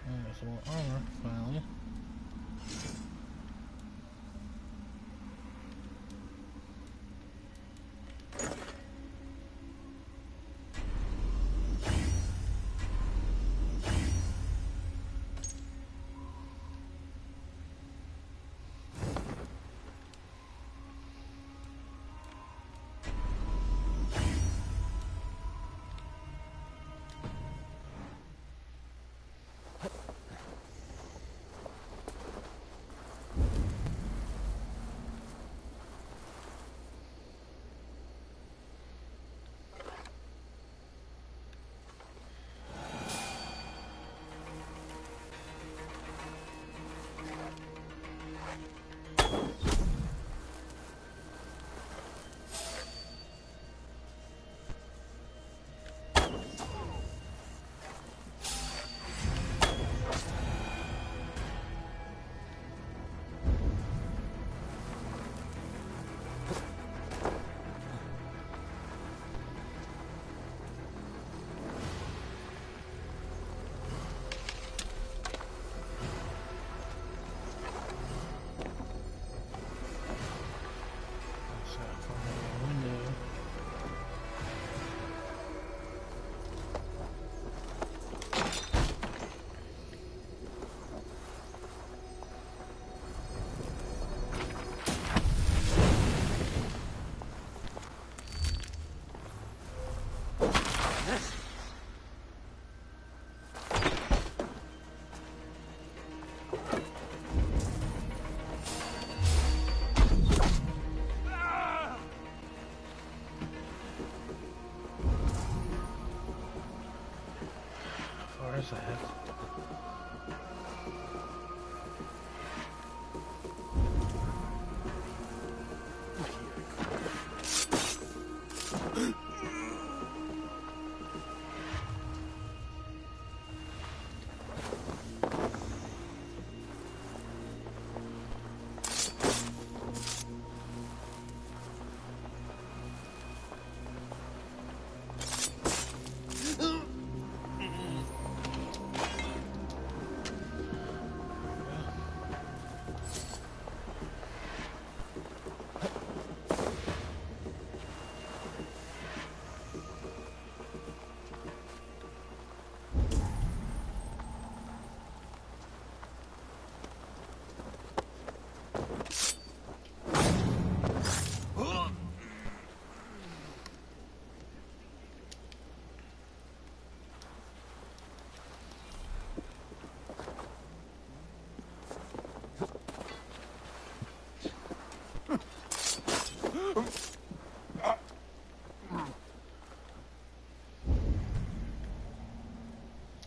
Alright, some more armor, finally.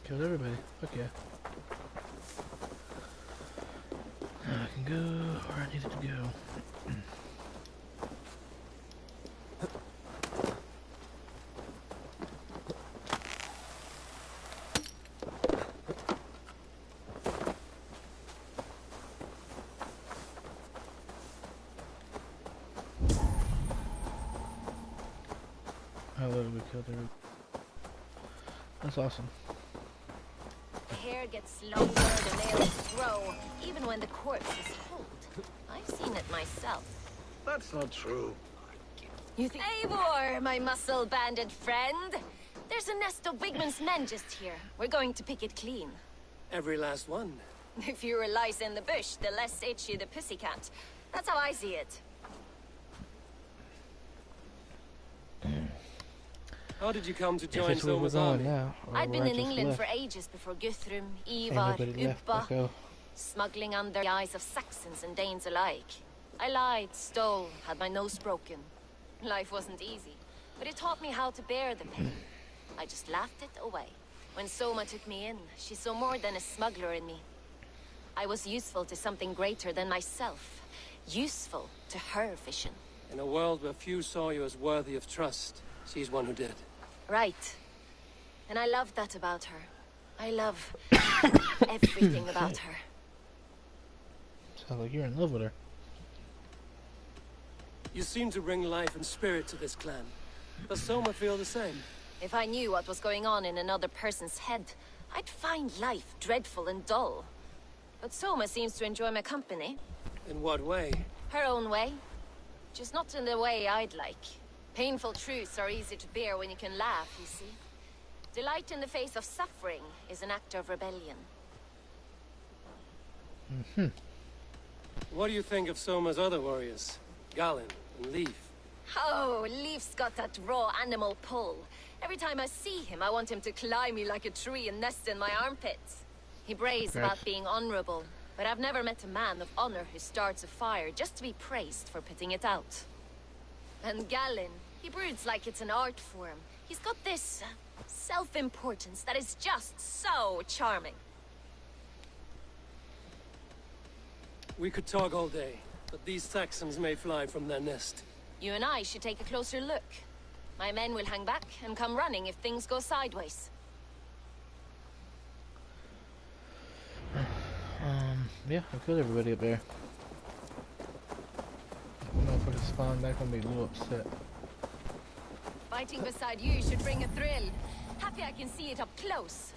Killed everybody. Fuck yeah. Now I can go where I needed to go. I literally killed everybody. That's awesome. The hair gets longer, the nails grow, even when the corpse is cold. I've seen it myself. That's not true. You think— Eivor, my muscle-banded friend! There's a nest of Wigman's men just here. We're going to pick it clean. Every last one. The fewer lice in the bush, the less itchy the pussycat. That's how I see it. How did you come to join If it's where we're Soma's going army? now, or I'd been where I in just England left. for ages before Guthrum, Ivar, Anybody left, Ubba, let's go. smuggling under the eyes of Saxons and Danes alike. I lied, stole, had my nose broken. Life wasn't easy, but it taught me how to bear the pain. I just laughed it away. When Soma took me in, she saw more than a smuggler in me. I was useful to something greater than myself. Useful to her vision. In a world where few saw you as worthy of trust, she's one who did. Right. And I love that about her. I love everything about her. Sounds like you're in love with her. You seem to bring life and spirit to this clan. Does Soma feel the same? If I knew what was going on in another person's head, I'd find life dreadful and dull. But Soma seems to enjoy my company. In what way? Her own way. Just not in the way I'd like. Painful truths are easy to bear when you can laugh, you see. Delight in the face of suffering is an act of rebellion. Mm-hmm. What do you think of Soma's other warriors? Galen and Leaf? Oh, Leaf's got that raw animal pull. Every time I see him, I want him to climb me like a tree and nest in my armpits. He braves Yes. about being honorable, but I've never met a man of honor who starts a fire just to be praised for putting it out. And Galen, he broods like it's an art form. He's got this self-importance that is just so charming. We could talk all day, but these Saxons may fly from their nest. You and I should take a closer look. My men will hang back and come running if things go sideways. Yeah, I killed everybody up there. Motherfuckers spawn back, I'm gonna be a little upset. Fighting beside you should bring a thrill. Happy I can see it up close.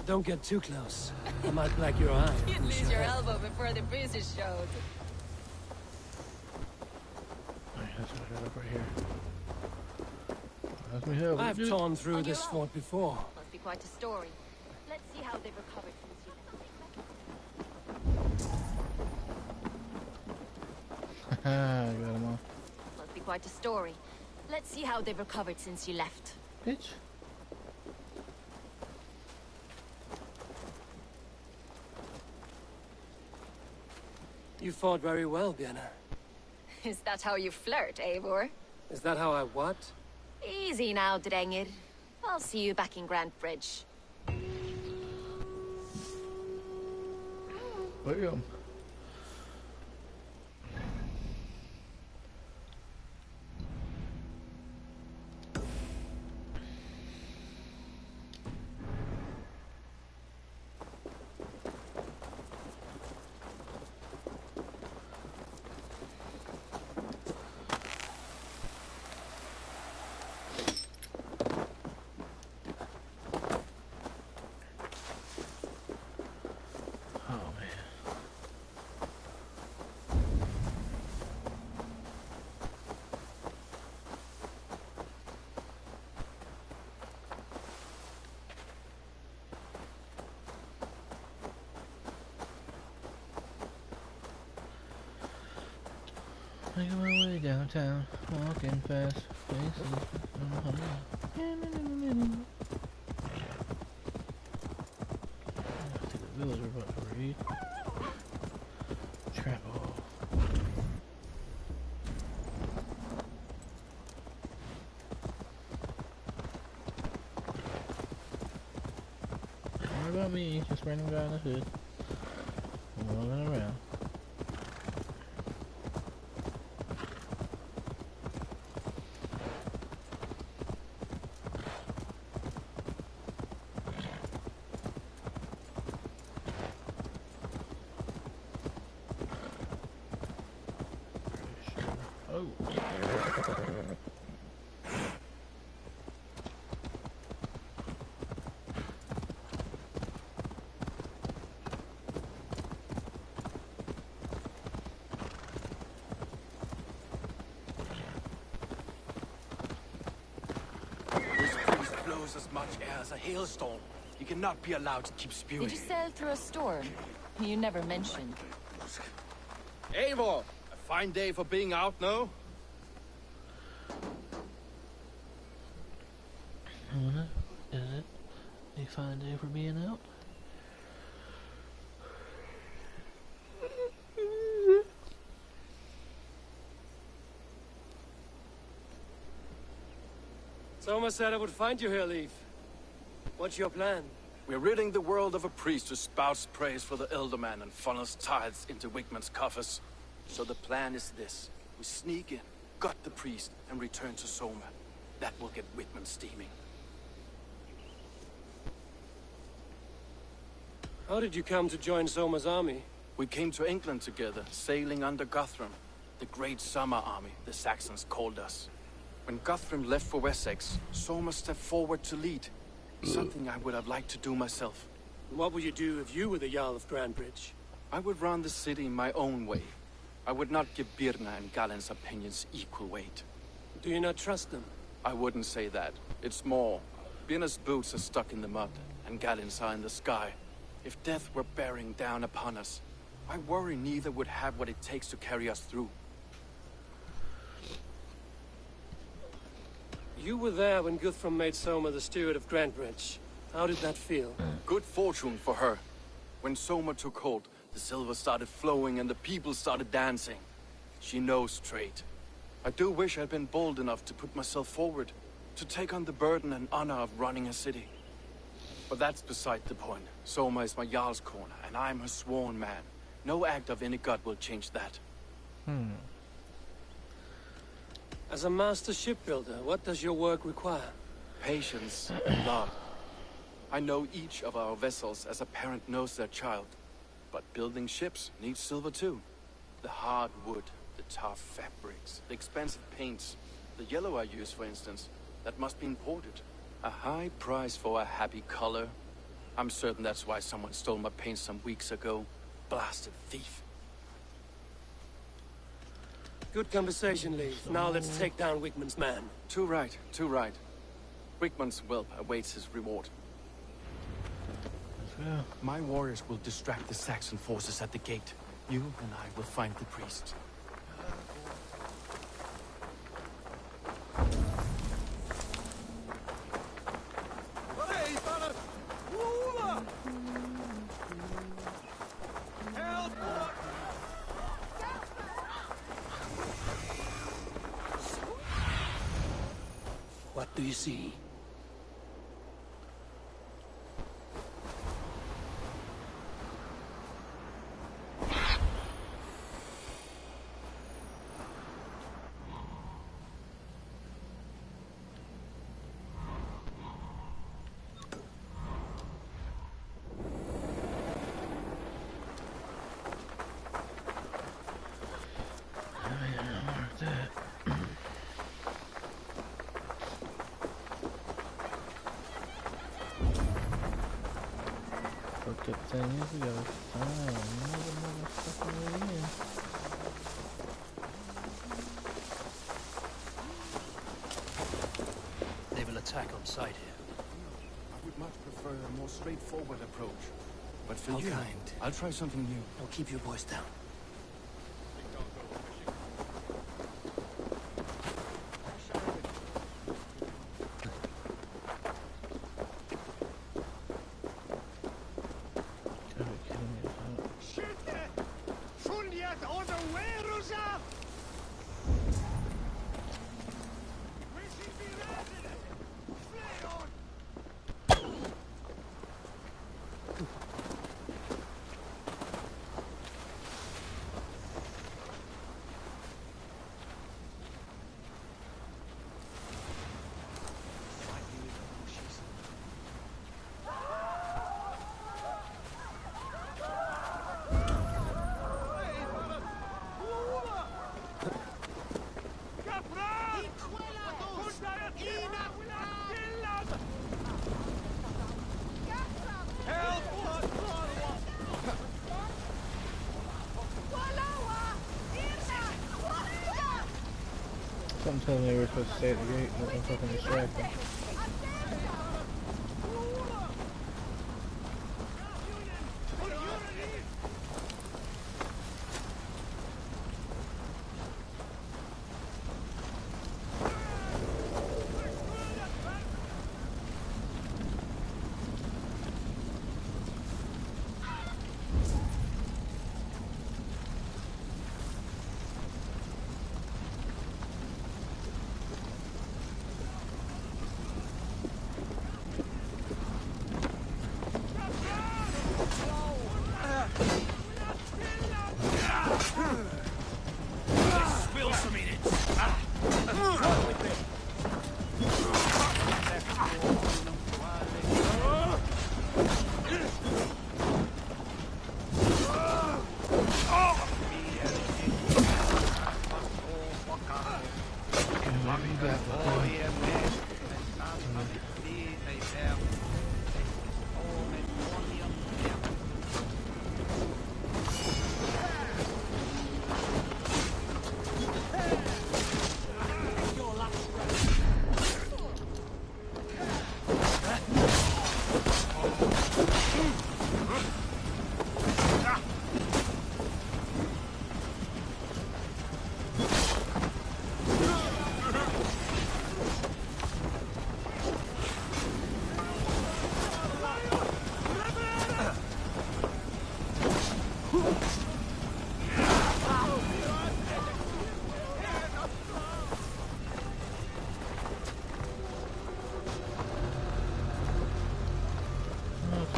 Don't get too close. I might black your eye. You'd lose your elbow before the bruises showed. Alright, that's what I got up right here. That's me here. I've torn through this fort before. Must be quite a story. Let's see how they've recovered since you left. I got them all. Must be quite a story. Let's see how they've recovered since you left. Bitch. You fought very well, Bianna. Is that how you flirt, Eivor? Is that how I what? Easy now, Drengir. I'll see you back in Grand Bridge. Bam. Making my way downtown, walking fast, faces. I think the village we're about to read. Trap hole. this random guy in the hood. Walking around. Oh. This priest blows as much air as a hailstorm. He cannot be allowed to keep spewing. Did you sail through a storm? You never mentioned. Eivor, a fine day for being out, no? Is it a fine day for being out? Soma said I would find you here, Leaf. What's your plan? We're ridding the world of a priest who spouts praise for the Elderman and funnels tithes into Wigman's coffers. So the plan is this. We sneak in, gut the priest, and return to Soma. That will get Wigman steaming. How did you come to join Soma's army? We came to England together, sailing under Guthrum. The Great Summer Army, the Saxons called us. When Guthrum left for Wessex, Soma stepped forward to lead. Something I would have liked to do myself. What would you do if you were the Jarl of Grandbridge? I would run the city my own way. I would not give Birna and Galen's opinions equal weight. Do you not trust them? I wouldn't say that. It's more. Birna's boots are stuck in the mud, and Galen's are in the sky. If death were bearing down upon us, I worry neither would have what it takes to carry us through. You were there when Guthrum made Soma the steward of Grandbridge. How did that feel? Good fortune for her. When Soma took hold, the silver started flowing and the people started dancing. She knows trade. I do wish I'd been bold enough to put myself forward, to take on the burden and honor of running a city. But that's beside the point. Soma is my Jarl's corner, and I'm her sworn man. No act of any god will change that. As a master shipbuilder, what does your work require? Patience and love. I know each of our vessels as a parent knows their child. But building ships needs silver too. The hard wood, the tough fabrics, the expensive paints. The yellow I use, for instance, that must be imported. A high price for a happy color. I'm certain that's why someone stole my paint some weeks ago. Blasted thief. Good conversation, Leaf. Now let's take down Wigman's man. Too right, too right. Wigman's whelp awaits his reward. My warriors will distract the Saxon forces at the gate. You and I will find the priest. What do you see? Good thing is we gotta find another motherfucking way in. They will attack on sight here. I would much prefer a more straightforward approach. But for How you, kind. I'll try something new. Now keep your voice down. Something telling me we're supposed to stay at the gate, but I'm fucking distracted.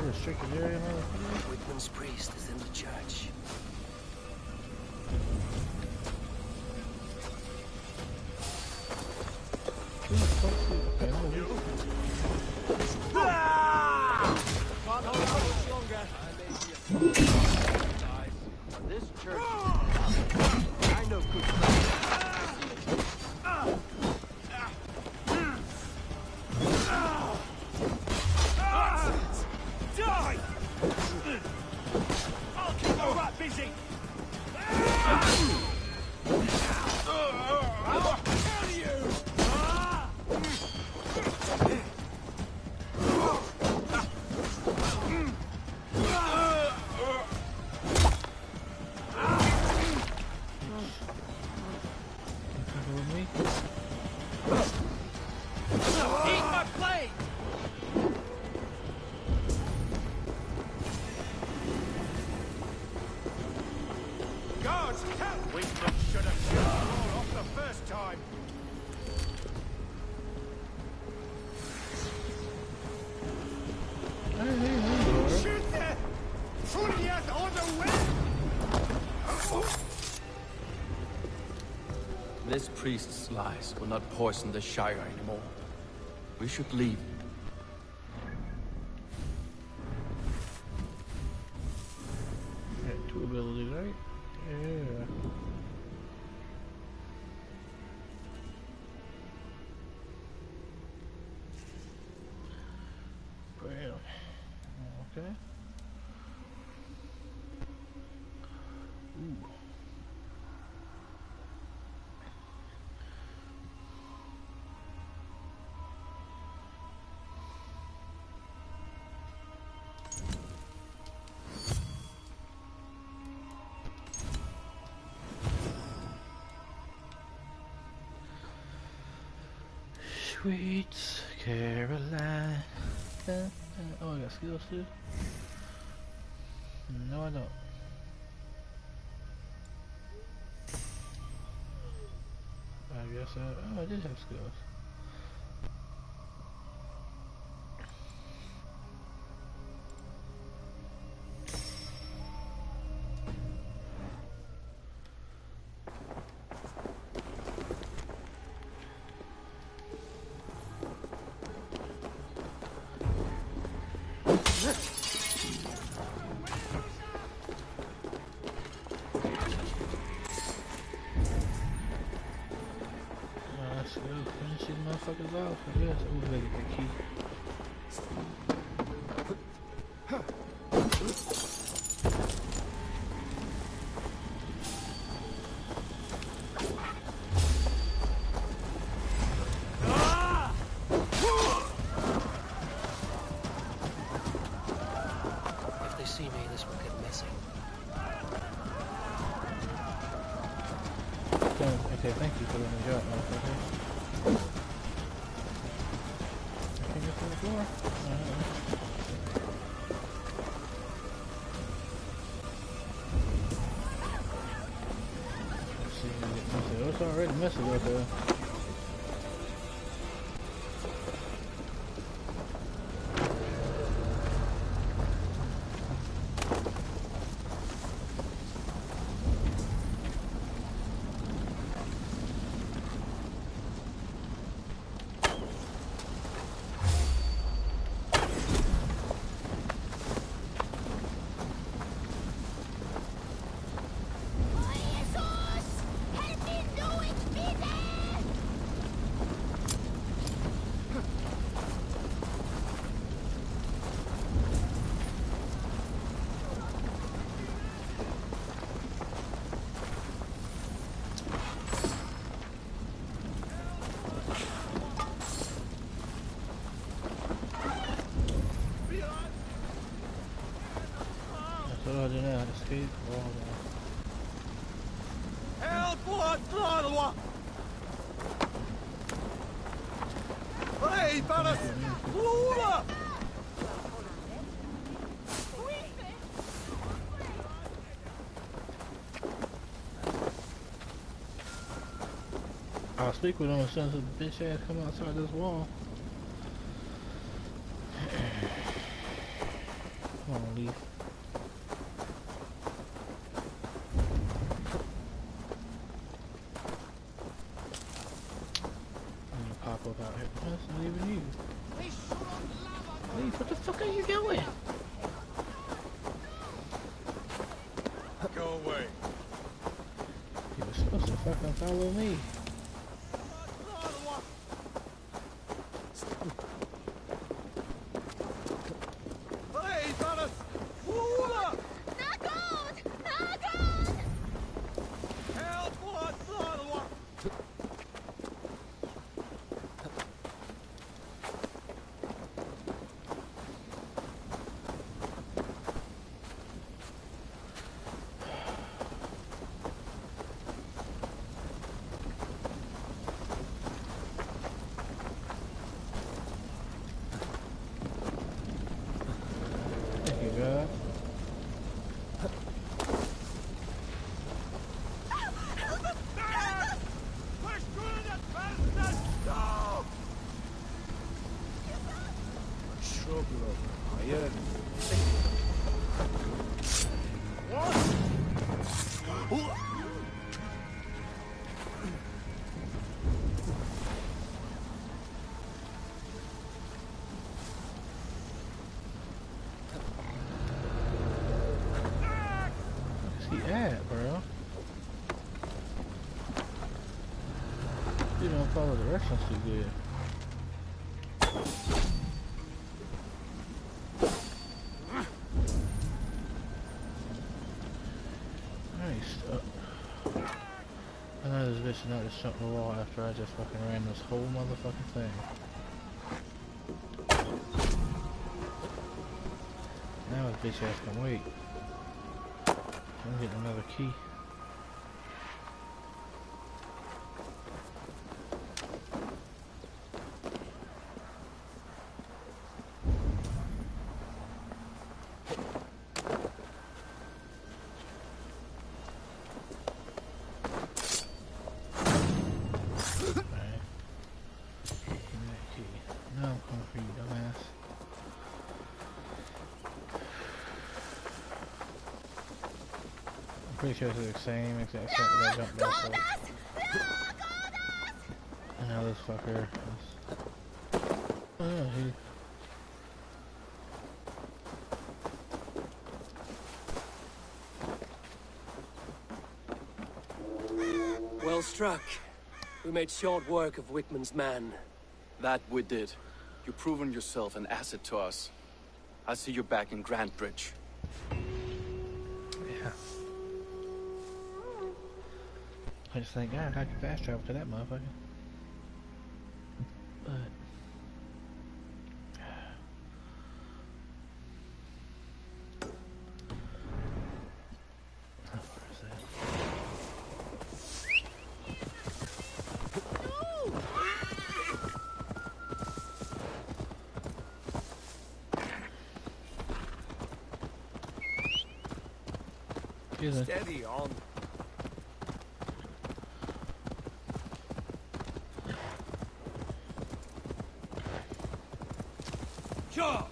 Restricted area, motherfucker. Whitman's priest is in the church. Who the fuck's it? Okay, I'm gonna Can't hold out much longer. This church is I know good Die! I'll keep the rat busy! How are you? Eat my plate! Guards, help! Whitman should have shot all off the first time. Shoot there! Fulliat on the way! This priest's lies will not poison the Shire anymore. We should leave. Got 2 abilities, right? Yeah. Bam. Okay. Ooh. Sweet Caroline. Oh, I got skills too? No, I don't. I guess oh, I did have skills. Let's go finish these motherfuckers off, I guess. Ooh, I gotta get the key. Okay, thank you for letting me drop, motherfucker. I can't get to the floor. Let's see if we get messy. Oh, it's already messy out there. What do I do now? Escape? Oh, no. Help! What? Hey, Banner! Lula! I'll speak with him as soon as the bitch ass come outside this wall. Come on, Leaf. I'm gonna pop up out here. That's not even you. Leaf, what the fuck are you doing? Go away. You were supposed to fucking follow me. Hey, Banner! Lula! Help! What? Thank you, God. Where's he at, bro? You don't follow directions too good. Nice. I know this bitch did not just jump the wall after I just fucking ran this whole motherfucking thing. Now this bitch ass can wait. I'm getting another key. Pretty sure it's the same exact spot that I jumped off of. And now this fucker is... Oh, he... Well struck. We made short work of Wickman's man. That we did. You've proven yourself an asset to us. I'll see you back in Grantbridge. Yeah. I just thank God I can fast travel to that motherfucker. But... Excuse me. Steady on. Sure.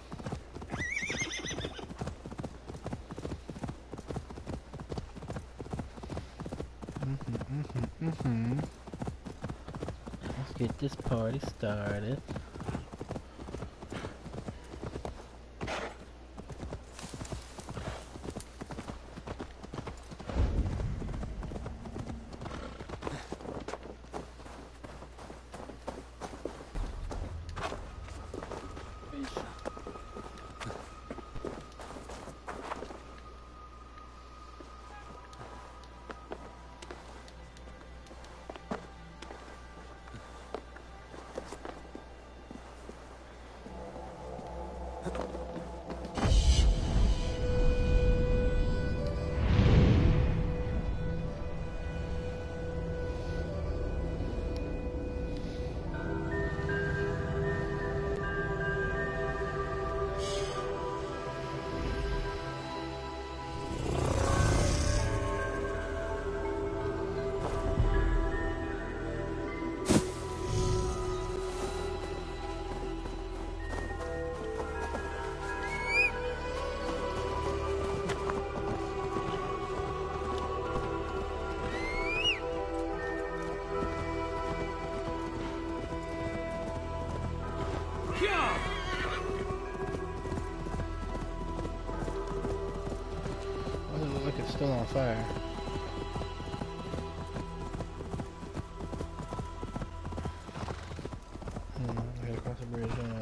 Let's get this party started. Why does it look like it's still on fire? I gotta cross the bridge now.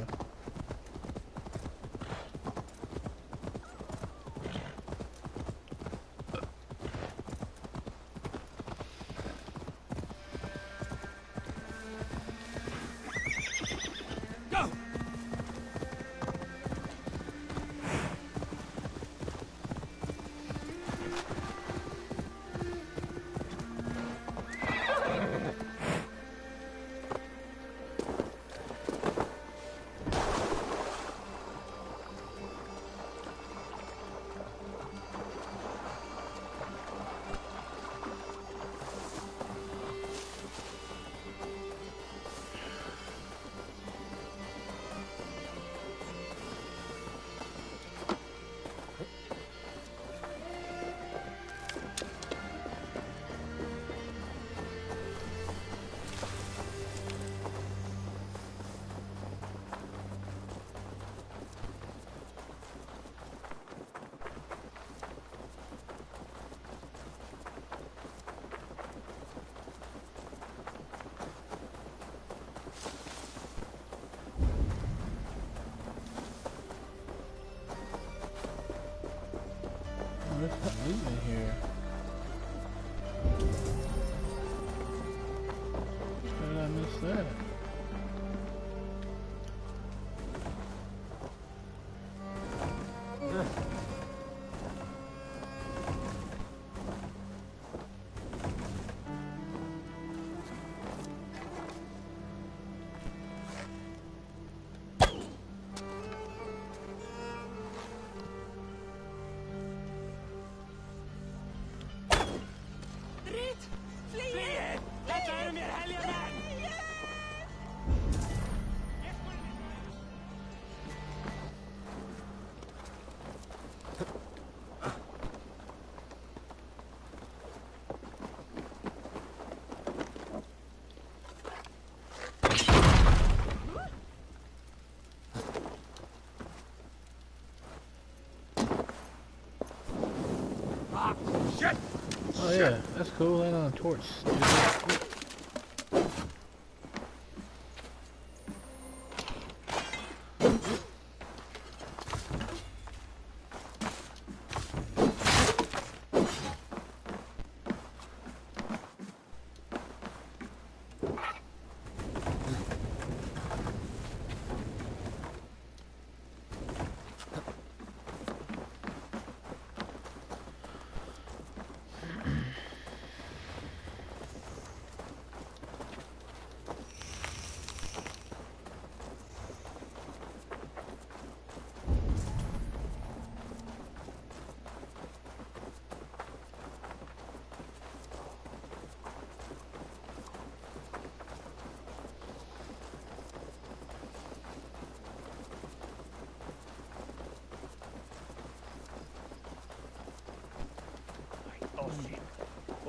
What's that loot in here? How did I miss that? Oh yeah, that's cool. Land on a torch.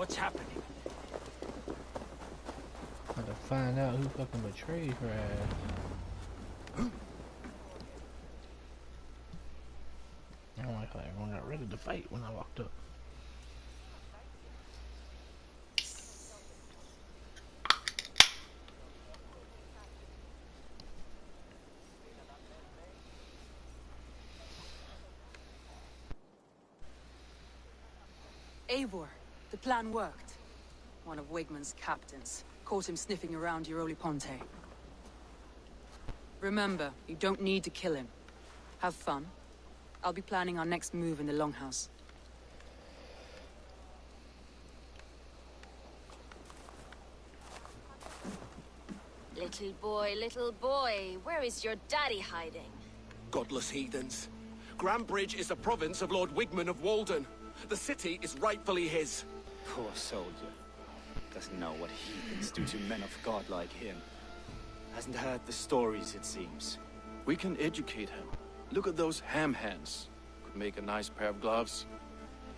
What's happening? Had to find out who fucking betrayed her ass. I don't like how everyone got ready to fight when I walked up. Eivor, the plan worked. One of Wigmund's captains caught him sniffing around Euroli Ponte. Remember, you don't need to kill him. Have fun. I'll be planning our next move in the Longhouse. Little boy, where is your daddy hiding? Godless heathens. Grambridge is a province of Lord Wigmund of Walden. The city is rightfully his. Poor soldier. Doesn't know what heathens do to men of God like him. Hasn't heard the stories, it seems. We can educate him. Look at those ham hands. Could make a nice pair of gloves.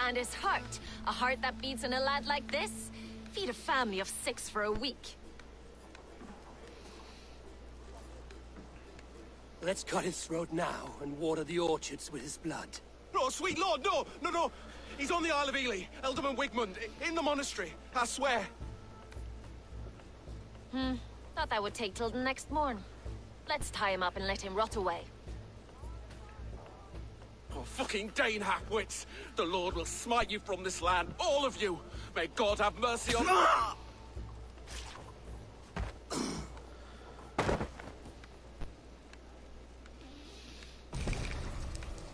And his heart. A heart that beats in a lad like this? Feed a family of 6 for a week. Let's cut his throat now and water the orchards with his blood. No, sweet lord, no, no, no. He's on the Isle of Ely, Ealdorman Wigmund, in the monastery, I swear. Thought that would take till the next morn. Let's tie him up and let him rot away. Oh, fucking Dane halfwits! The Lord will smite you from this land, all of you! May God have mercy on—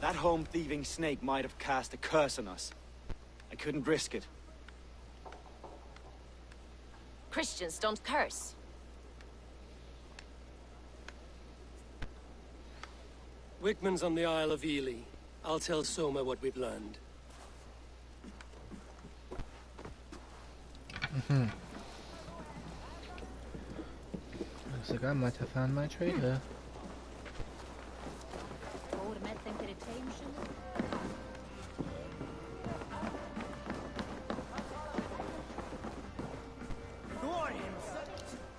That home-thieving snake might have cast a curse on us. I couldn't risk it. Christians don't curse. Wigmund's on the Isle of Ely. I'll tell Soma what we've learned. Looks like I might have found my traitor.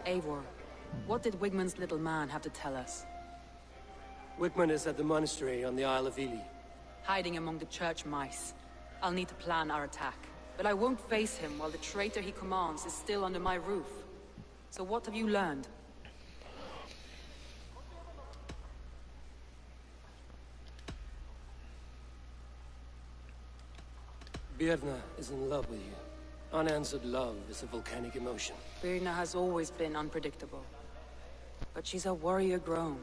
Eivor, what did Wigmund's little man have to tell us? Wigmund is at the monastery on the Isle of Ely. Hiding among the church mice. I'll need to plan our attack. But I won't face him while the traitor he commands is still under my roof. So what have you learned? Birna is in love with you. Unanswered love is a volcanic emotion. Birna has always been unpredictable. But she's a warrior grown.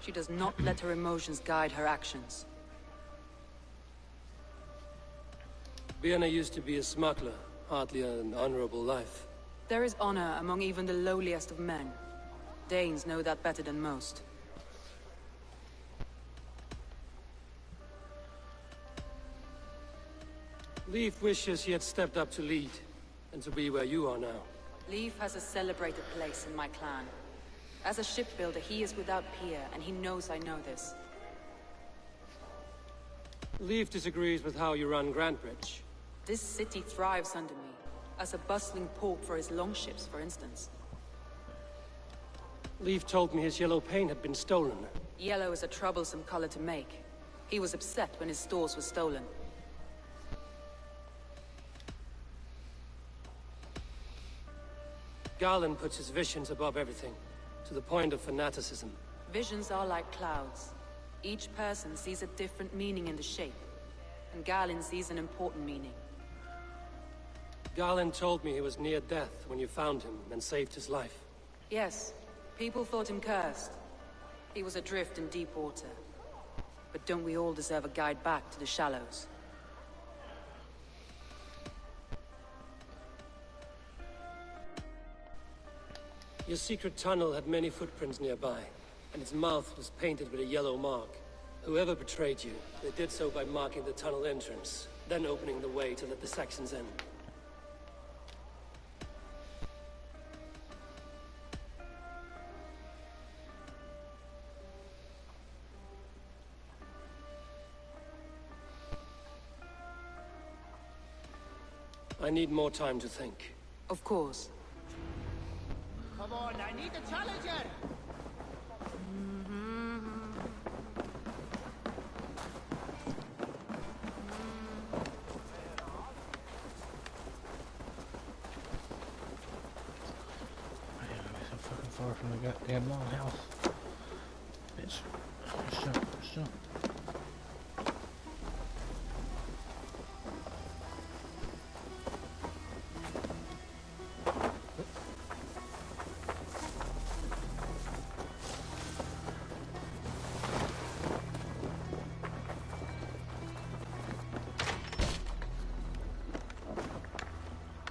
She does not let her emotions guide her actions. Birna used to be a smuggler, hardly an honorable life. There is honor among even the lowliest of men. Danes know that better than most. Leif wishes he had stepped up to lead, and to be where you are now. Leif has a celebrated place in my clan. As a shipbuilder, he is without peer, and he knows I know this. Leif disagrees with how you run Grantbridge. This city thrives under me, as a bustling port for his longships, for instance. Leif told me his yellow paint had been stolen. Yellow is a troublesome color to make. He was upset when his stores were stolen. Garland puts his visions above everything, to the point of fanaticism. Visions are like clouds. Each person sees a different meaning in the shape, and Garland sees an important meaning. Garland told me he was near death when you found him and saved his life. Yes, people thought him cursed. He was adrift in deep water. But don't we all deserve a guide back to the shallows? Your secret tunnel had many footprints nearby, and its mouth was painted with a yellow mark. Whoever betrayed you, they did so by marking the tunnel entrance, then opening the way to let the Saxons in. I I need more time to think. Of course. Come on, I need a challenger! So fucking far from the goddamn longhouse. Bitch. Let's jump, let's jump.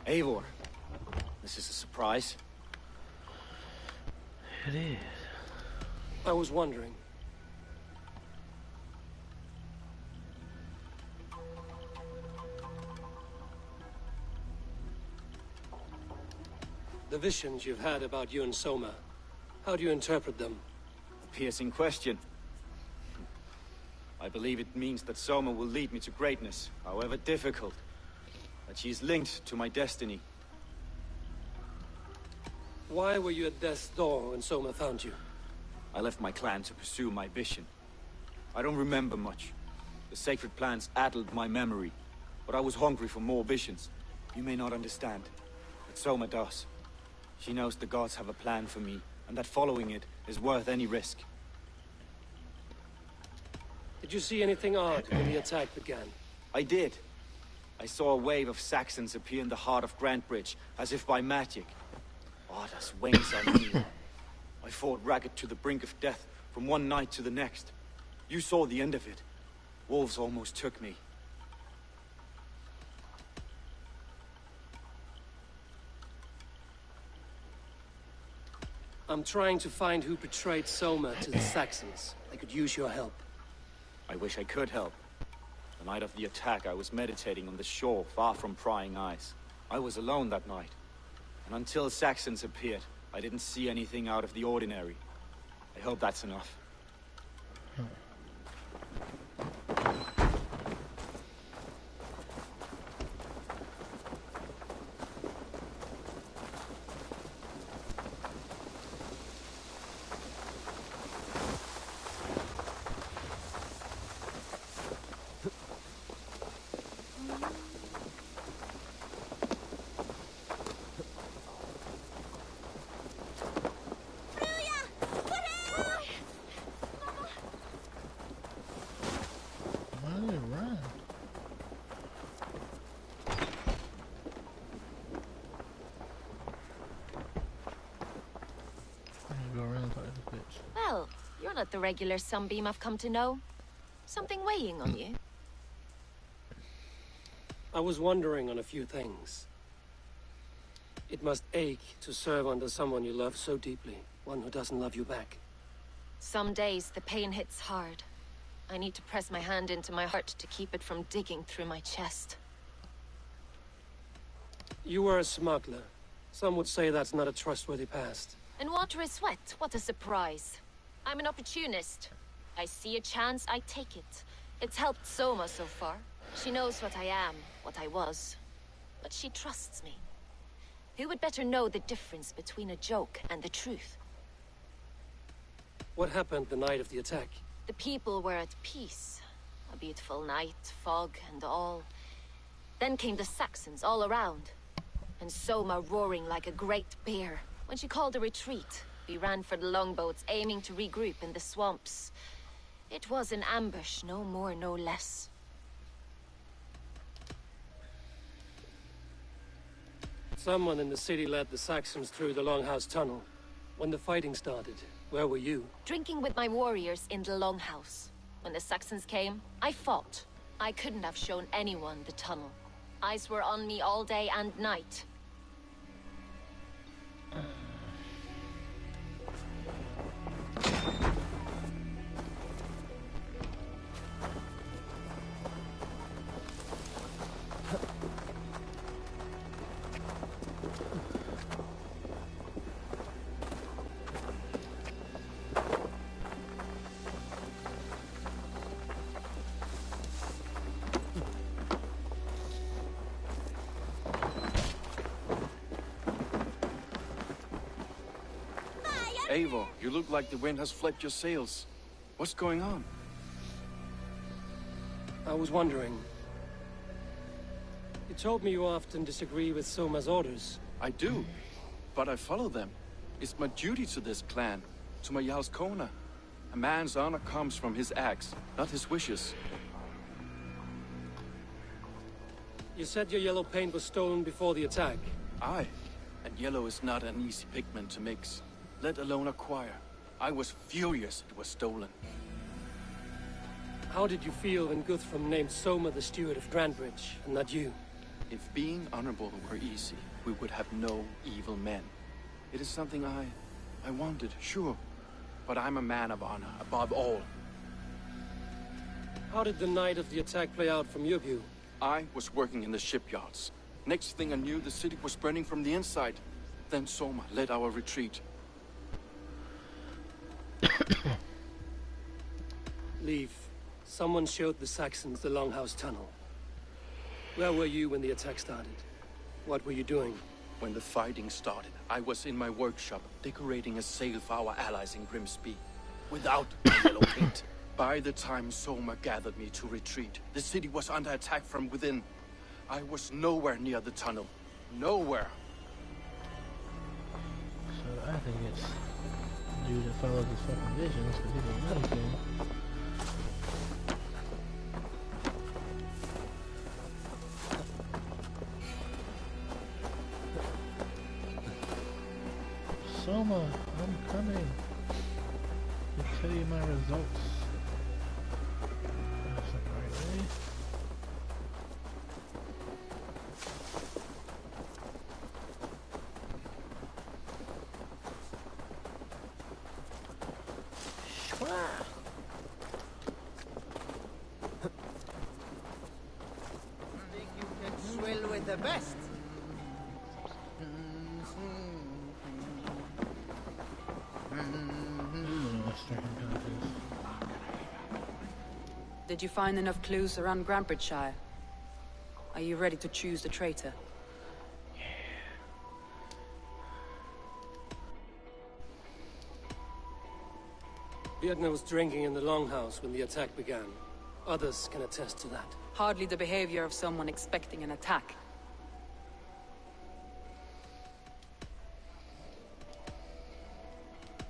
Eivor, this is a surprise. It is. I was wondering. The visions you've had about you and Soma, how do you interpret them? A piercing question. I believe it means that Soma will lead me to greatness, however difficult. That she is linked to my destiny. Why were you at death's door when Soma found you? I left my clan to pursue my vision. I don't remember much. The sacred plans addled my memory, but I was hungry for more visions. You may not understand, but Soma does. She knows the gods have a plan for me, and that following it is worth any risk. Did you see anything odd when the attack began? I did. I saw a wave of Saxons appear in the heart of Grantbridge, as if by magic. Others wings on me. I fought ragged to the brink of death, from one night to the next. You saw the end of it. Wolves almost took me. I'm trying to find who betrayed Soma to the Saxons. I could use your help. I wish I could help. The night of the attack, I was meditating on the shore, far from prying eyes. I was alone that night. And until Saxons appeared, I didn't see anything out of the ordinary. I hope that's enough. Well, you're not the regular sunbeam I've come to know. Something weighing on you? I was wondering on a few things. It must ache to serve under someone you love so deeply, one who doesn't love you back. Some days the pain hits hard. I need to press my hand into my heart to keep it from digging through my chest. You were a smuggler. Some would say that's not a trustworthy past. And water is wet. What a surprise. I'm an opportunist. I see a chance, I take it. It's helped Soma so far. She knows what I am, what I was. But she trusts me. Who would better know the difference between a joke and the truth? What happened the night of the attack? The people were at peace. A beautiful night, fog and all. Then came the Saxons all around. And Soma roaring like a great bear. When she called a retreat, we ran for the longboats, aiming to regroup in the swamps. It was an ambush, no more, no less. Someone in the city led the Saxons through the Longhouse tunnel. When the fighting started, where were you? Drinking with my warriors in the Longhouse. When the Saxons came, I fought. I couldn't have shown anyone the tunnel. Eyes were on me all day and night. Eivor, you look like the wind has flipped your sails. What's going on? I was wondering. You told me you often disagree with Soma's orders. I do, but I follow them. It's my duty to this clan, to my Jarl's Kona. A man's honor comes from his acts, not his wishes. You said your yellow paint was stolen before the attack. Aye, and yellow is not an easy pigment to mix, let alone acquire. I was furious it was stolen. How did you feel when Guthrum named Soma the steward of Grantebridge, and not you? If being honorable were easy, we would have no evil men. It is something I wanted, sure. But I'm a man of honor, above all. How did the night of the attack play out from your view? I was working in the shipyards. Next thing I knew, the city was burning from the inside. Then Soma led our retreat. Leave. Someone showed the Saxons the Longhouse Tunnel. Where were you when the attack started? What were you doing? When the fighting started, I was in my workshop, decorating a sail for our allies in Grimsby. Without yellow paint. By the time Soma gathered me to retreat, the city was under attack from within. I was nowhere near the tunnel. Nowhere. So I think it's dude that follows his fucking visions, because he's a little kid. Soma, I'm coming to tell you my results. That's not the right way. Think you can swill with the best? Did you find enough clues around Grantebridgeshire? Are you ready to choose the traitor? Vietna was drinking in the Longhouse when the attack began. Others can attest to that. Hardly the behavior of someone expecting an attack.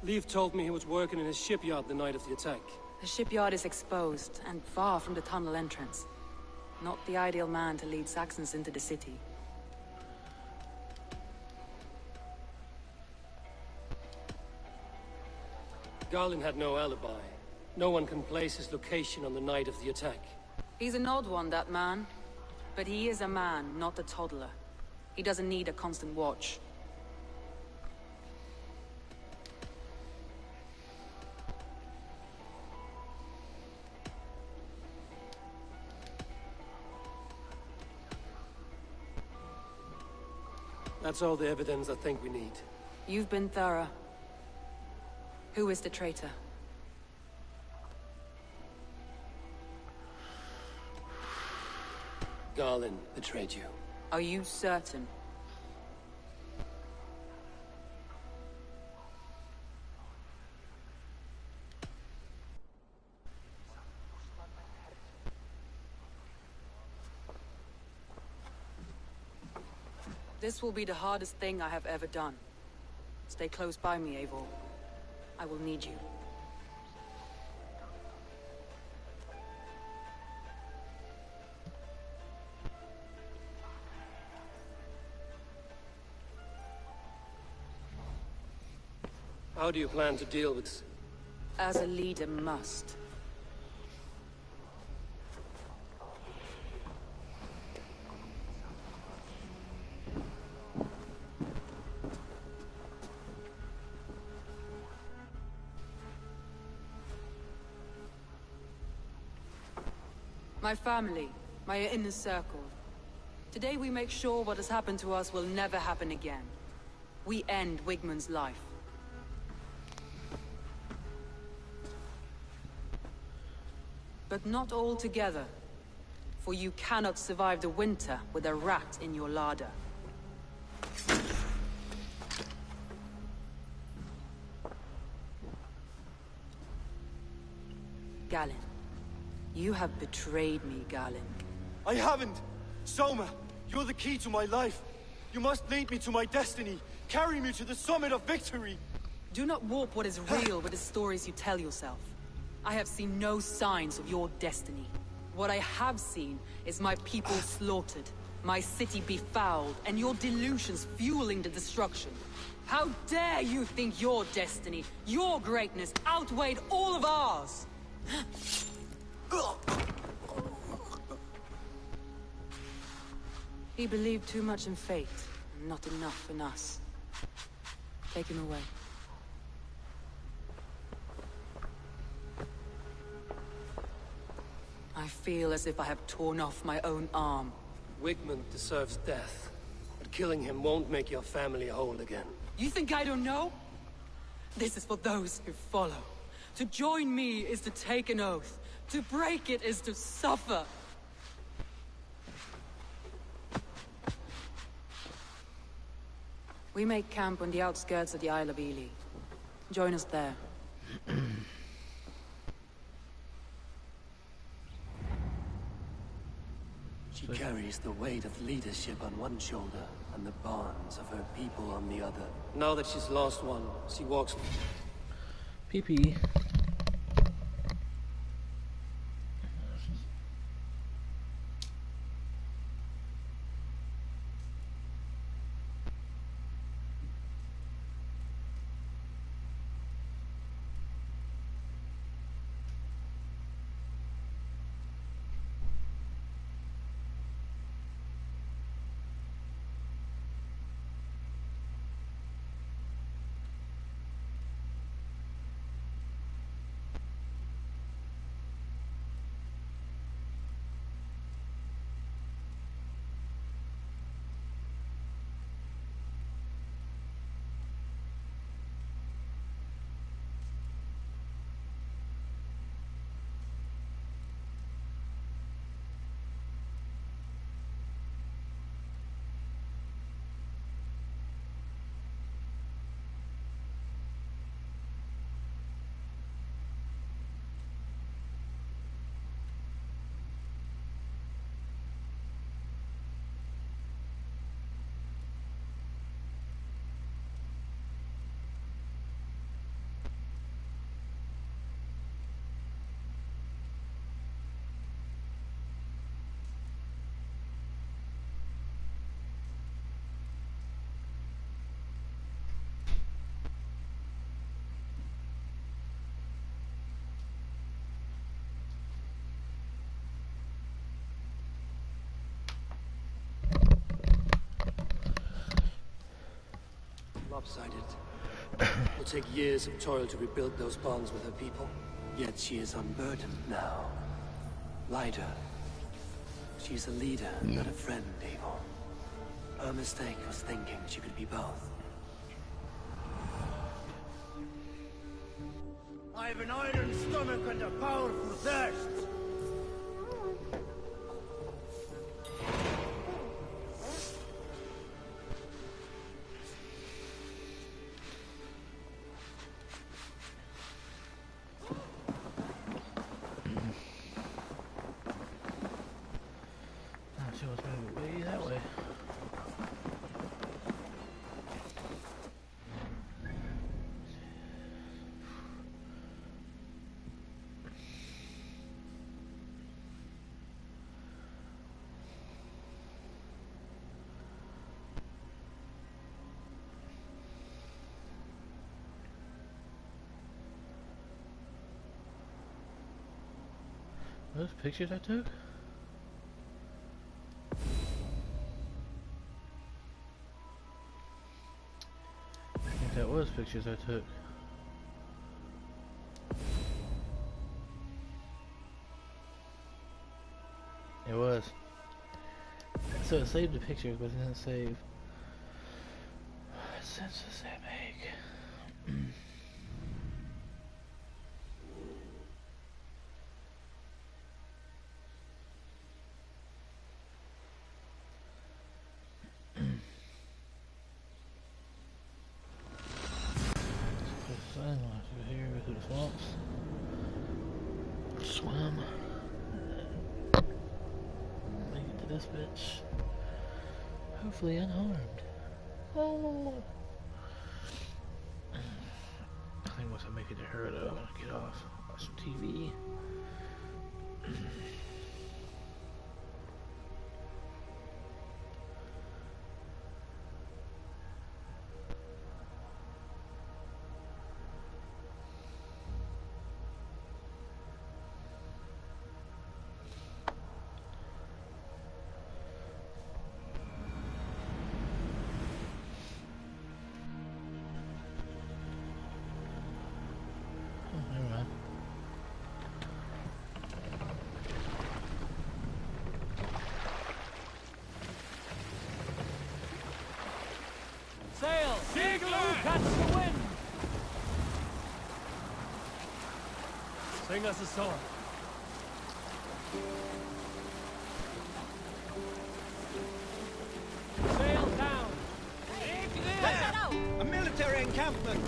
Leif told me he was working in his shipyard the night of the attack. The shipyard is exposed and far from the tunnel entrance. Not the ideal man to lead Saxons into the city. Garlin had no alibi. No one can place his location on the night of the attack. He's an odd one, that man. But he is a man, not a toddler. He doesn't need a constant watch. That's all the evidence I think we need. You've been thorough. Who is the traitor? Garlin betrayed you. Are you certain? This will be the hardest thing I have ever done. Stay close by me, Eivor. I will need you. How do you plan to deal with this? As a leader must. My family, my inner circle. Today we make sure what has happened to us will never happen again. We end Wigmund's life. But not all together. For you cannot survive the winter with a rat in your larder. Galen. You have betrayed me, Galen. I haven't! Soma, you're the key to my life. You must lead me to my destiny. Carry me to the summit of victory. Do not warp what is real with the stories you tell yourself. I have seen no signs of your destiny. What I have seen is my people slaughtered, my city befouled, and your delusions fueling the destruction. How dare you think your destiny, your greatness, outweighed all of ours? He believed too much in fate, and not enough in us. Take him away. I feel as if I have torn off my own arm. Wigmund deserves death, but killing him won't make your family whole again. You think I don't know? This is for those who follow. To join me is to take an oath. To break it is to suffer. We make camp on the outskirts of the Isle of Ely. Join us there. She carries the weight of leadership on one shoulder and the bonds of her people on the other. Now that she's lost one, she walks... PP. Lopsided. It will take years of toil to rebuild those bonds with her people. Yet she is unburdened now. Lighter. She is a leader, not a friend, Eivor. Her mistake was thinking she could be both. I've an iron stomach and a powerful thirst. Those pictures I took? I think that was pictures I took. It was. So it saved the pictures, but it didn't save. What sense does that make? Here, go through the swamps. swim. Make it to this bitch. Hopefully unharmed. Oh. I think once I make it to her though, I'm gonna get off, watch some TV. Sail! Igloo, catch the wind! Sing us a song. Sail down! There! A military encampment!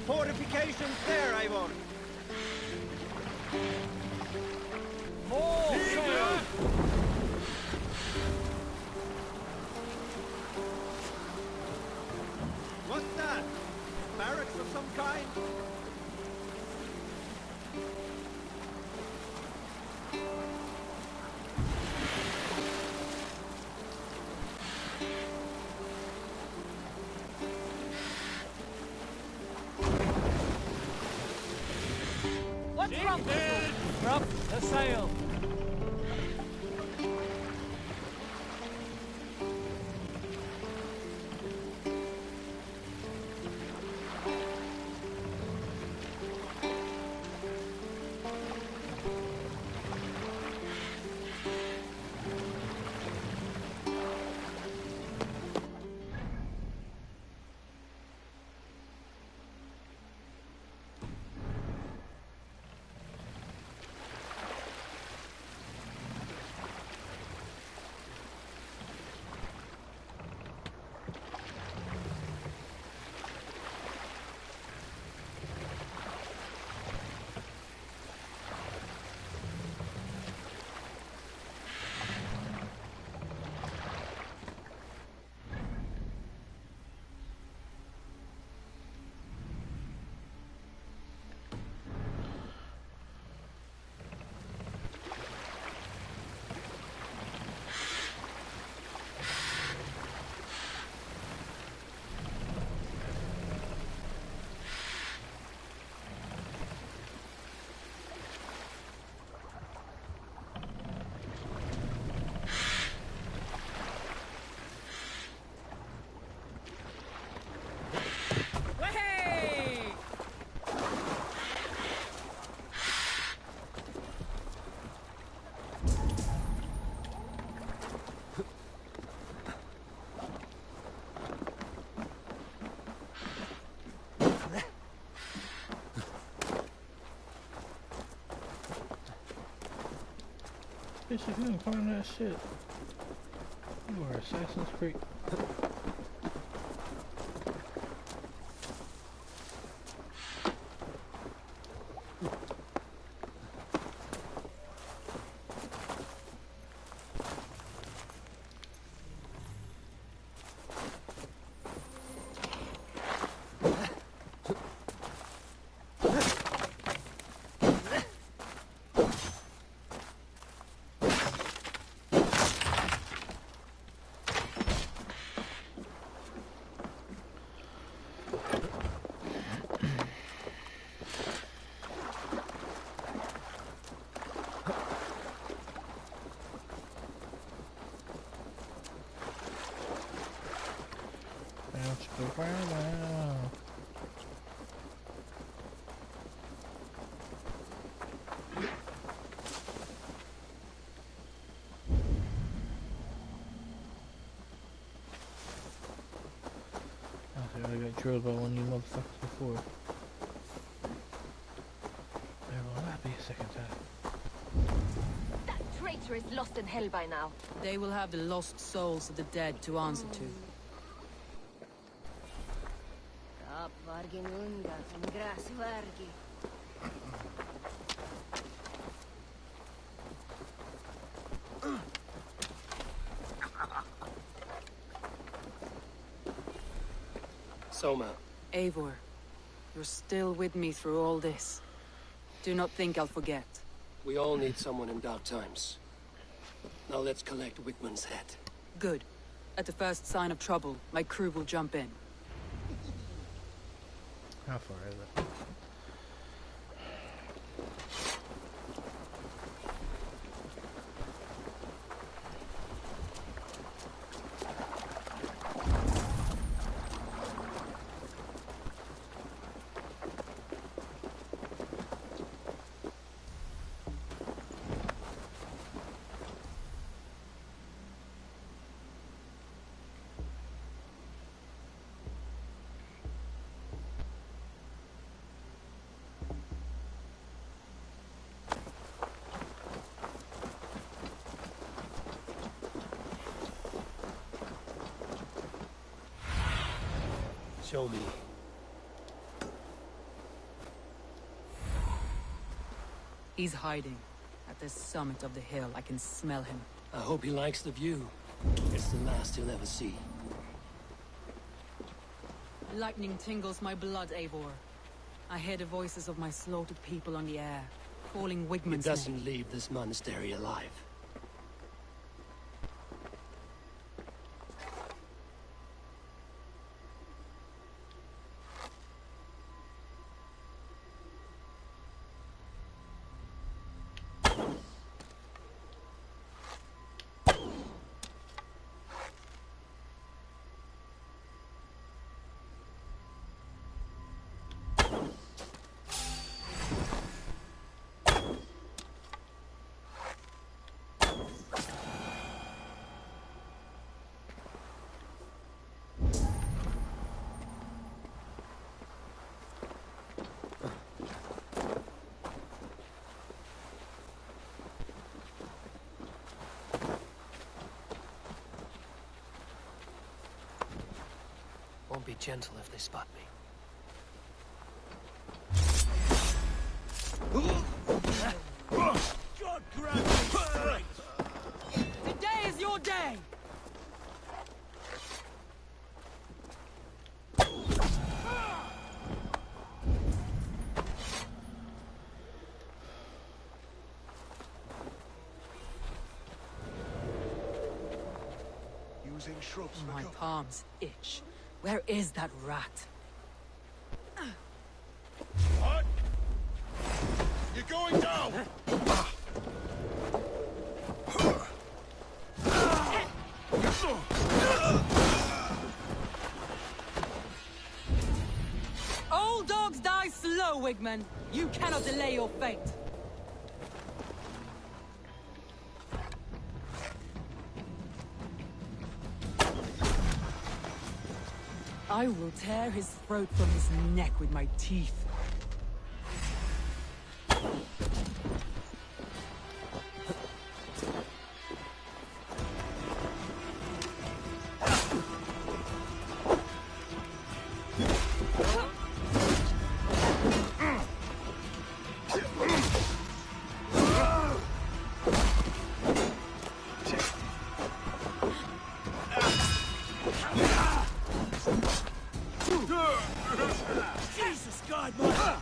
Fortifications there, Avon. More sail! What's that? Barracks of some kind? What's wrong? Drop the sail! Bitch, if you don't climb that shit, you are Assassin's Creed. drilled by one of you motherfuckers before. There will not be a second time. That traitor is lost in hell by now. They will have the lost souls of the dead to answer to. Soma. Eivor, you're still with me through all this. Do not think I'll forget. We all need someone in dark times. Now let's collect Wigmund's head. Good. At the first sign of trouble, my crew will jump in. How far is it? Show me. He's hiding. At the summit of the hill, I can smell him. I hope he likes the view. It's the last he'll ever see. Lightning tingles my blood, Eivor. I hear the voices of my slaughtered people on the air, calling He Wigmund's doesn't name. leave this monastery alive. Won't be gentle if they spot me. God grant me strength! Today is your day! Using shrubs. My palms itch. Where is that rat? What? You're going down! Old dogs die slow, Wigmund. You cannot delay your fate. I will tear his throat from his neck with my teeth. Jesus God, man!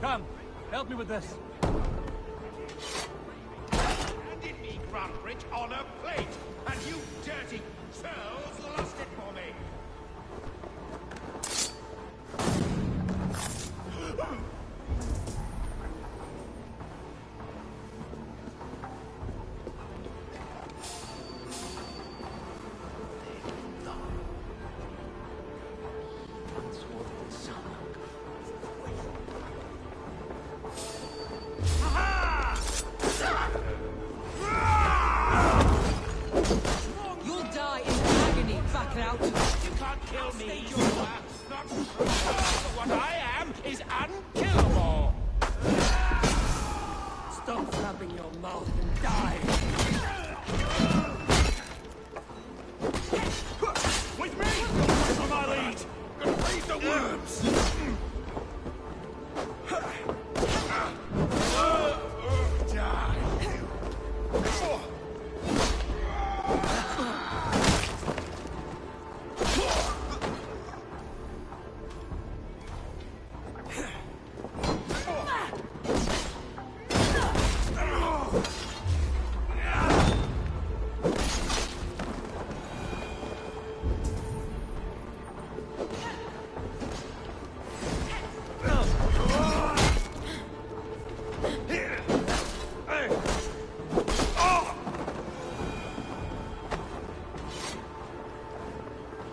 Come, help me with this. Handed me Grantbridge on a plate, and you dirty churls lost it for me. You'll die in agony, back out. You can't kill me, you are not what I am is unkillable. Stop flapping your mouth and die. With me! For my lead! Gonna feed the worms! Die!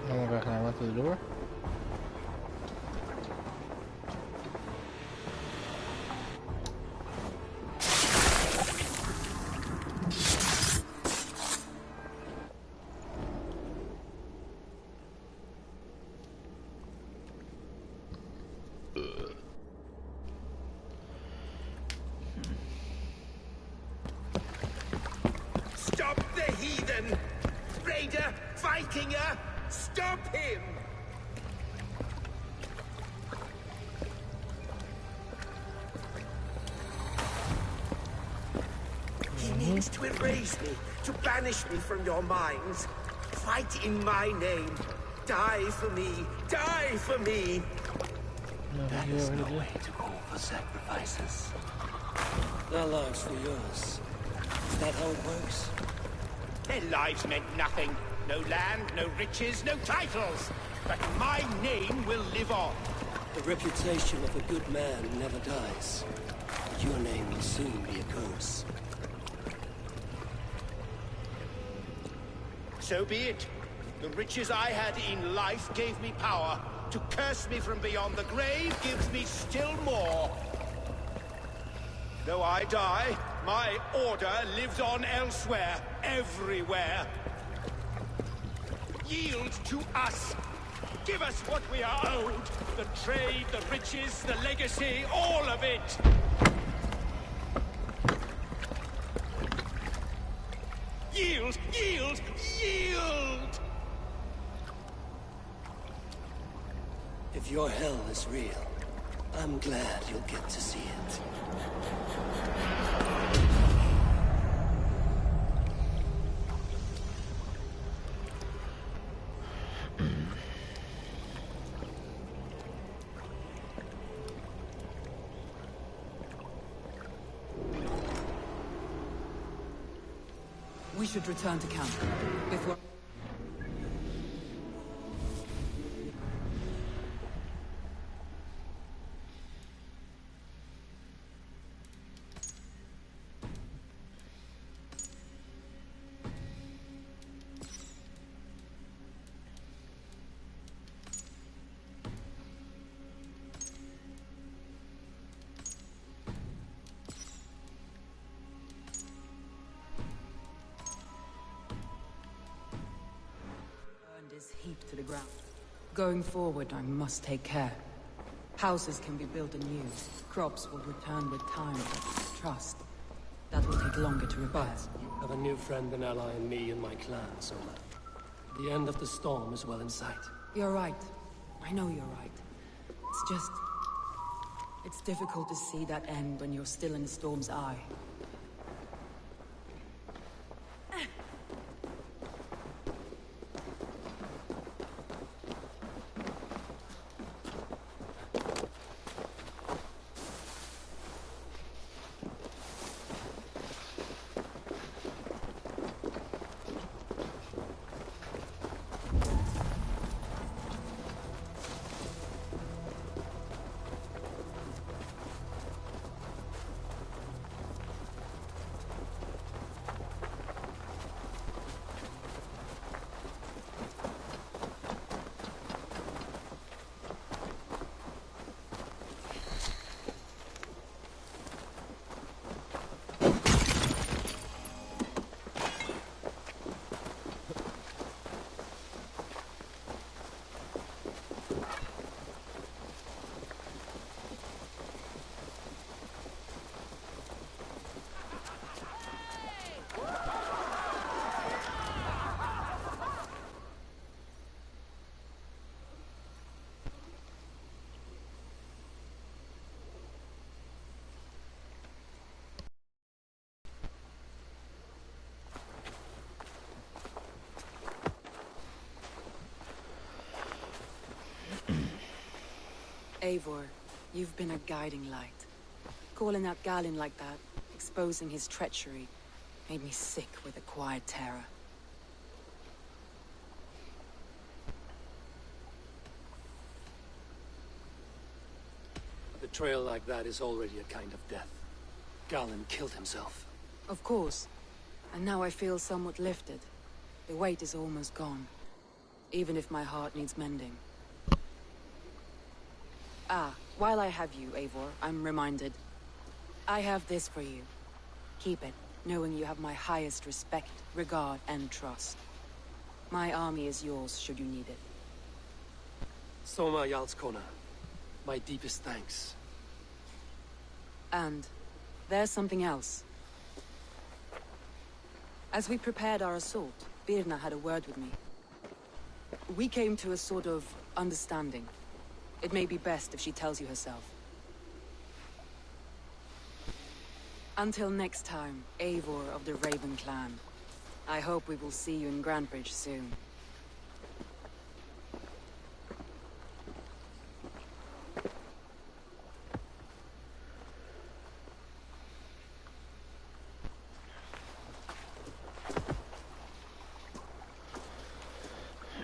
I went back and I went to the door. Stop the heathen! Raider! Vikinger! Stop him! He needs to erase me, to banish me from your minds. Fight in my name. Die for me. Die for me. That is no way to call for sacrifices. Their lives for yours. Is that how it works? Their lives meant nothing. No land, no riches, no titles. But my name will live on. The reputation of a good man never dies. But your name will soon be a curse. So be it. The riches I had in life gave me power. To curse me from beyond the grave gives me still more. Though I die, my order lives on elsewhere, everywhere. Yield to us. Give us what we are owed. The trade, the riches, the legacy, all of it. Yield, yield, yield! If your hell is real, I'm glad you'll get to see it. We should return to camp before... heaped to the ground. Going forward, I must take care. Houses can be built anew. Crops will return with time, but trust. That will take longer to repair. But you have a new friend and ally in me and my clan, Soma. The end of the storm is well in sight. You're right. I know you're right. It's just... it's difficult to see that end when you're still in the storm's eye. Eivor, you've been a guiding light. Calling out Galin like that, exposing his treachery, made me sick with a quiet terror. A betrayal like that is already a kind of death. Galin killed himself. Of course. And now I feel somewhat lifted. The weight is almost gone. Even if my heart needs mending. Ah, while I have you, Eivor, I'm reminded. I have this for you. Keep it, knowing you have my highest respect, regard, and trust. My army is yours, should you need it. Soma Jarlskona, my deepest thanks. And there's something else. As we prepared our assault, Birna had a word with me. We came to a sort of understanding. It may be best if she tells you herself. Until next time, Eivor of the Raven Clan. I hope we will see you in Grandbridge soon.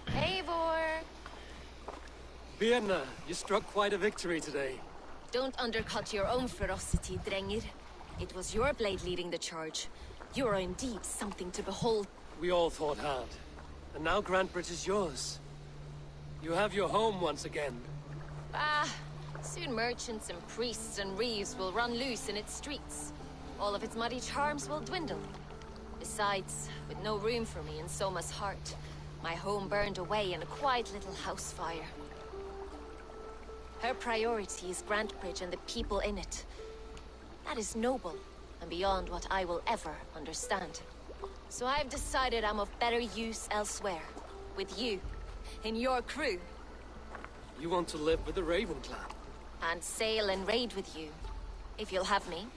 Eivor! Birna, you struck quite a victory today. Don't undercut your own ferocity, Drengir. It was your blade leading the charge. You are indeed something to behold. We all fought hard. And now Grantbridge is yours. You have your home once again. Ah, soon merchants and priests and reeves will run loose in its streets. All of its muddy charms will dwindle. Besides, with no room for me in Soma's heart, my home burned away in a quiet little house fire. Her priority is Grantbridge and the people in it. That is noble, and beyond what I will ever understand. So I've decided I'm of better use elsewhere. With you. In your crew. You want to live with the Raven Clan? And sail and raid with you. If you'll have me.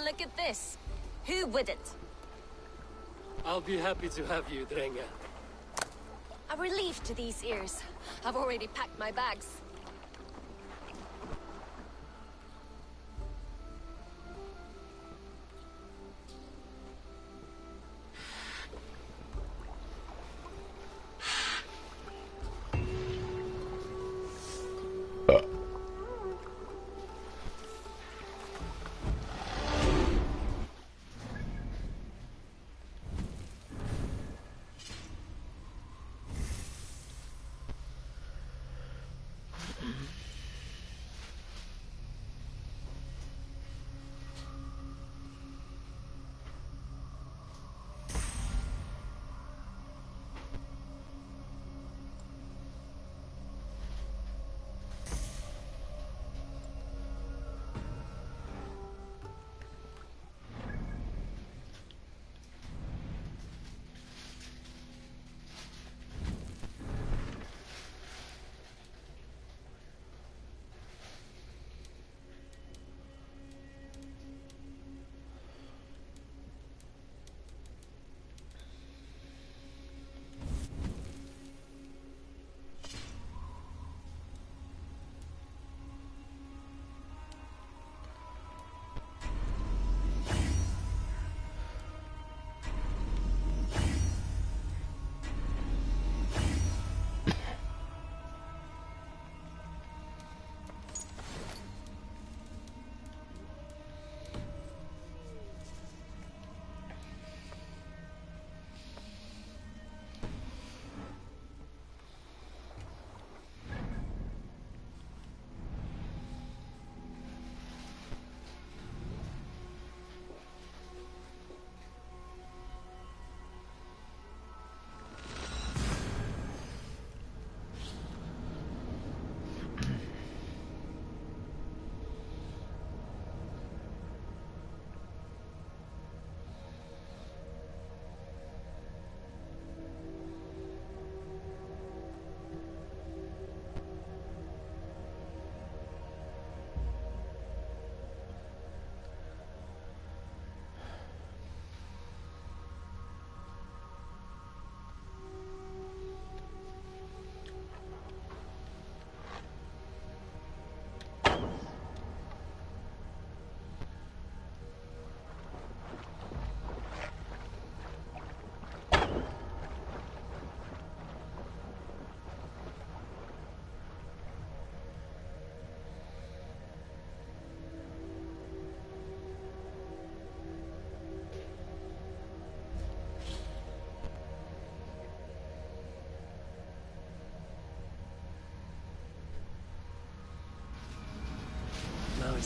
Look at this. Who wouldn't? I'll be happy to have you, Drenga. A relief to these ears. I've already packed my bags.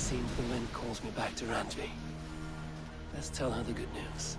seems the wind calls me back to Randvi. Let's tell her the good news.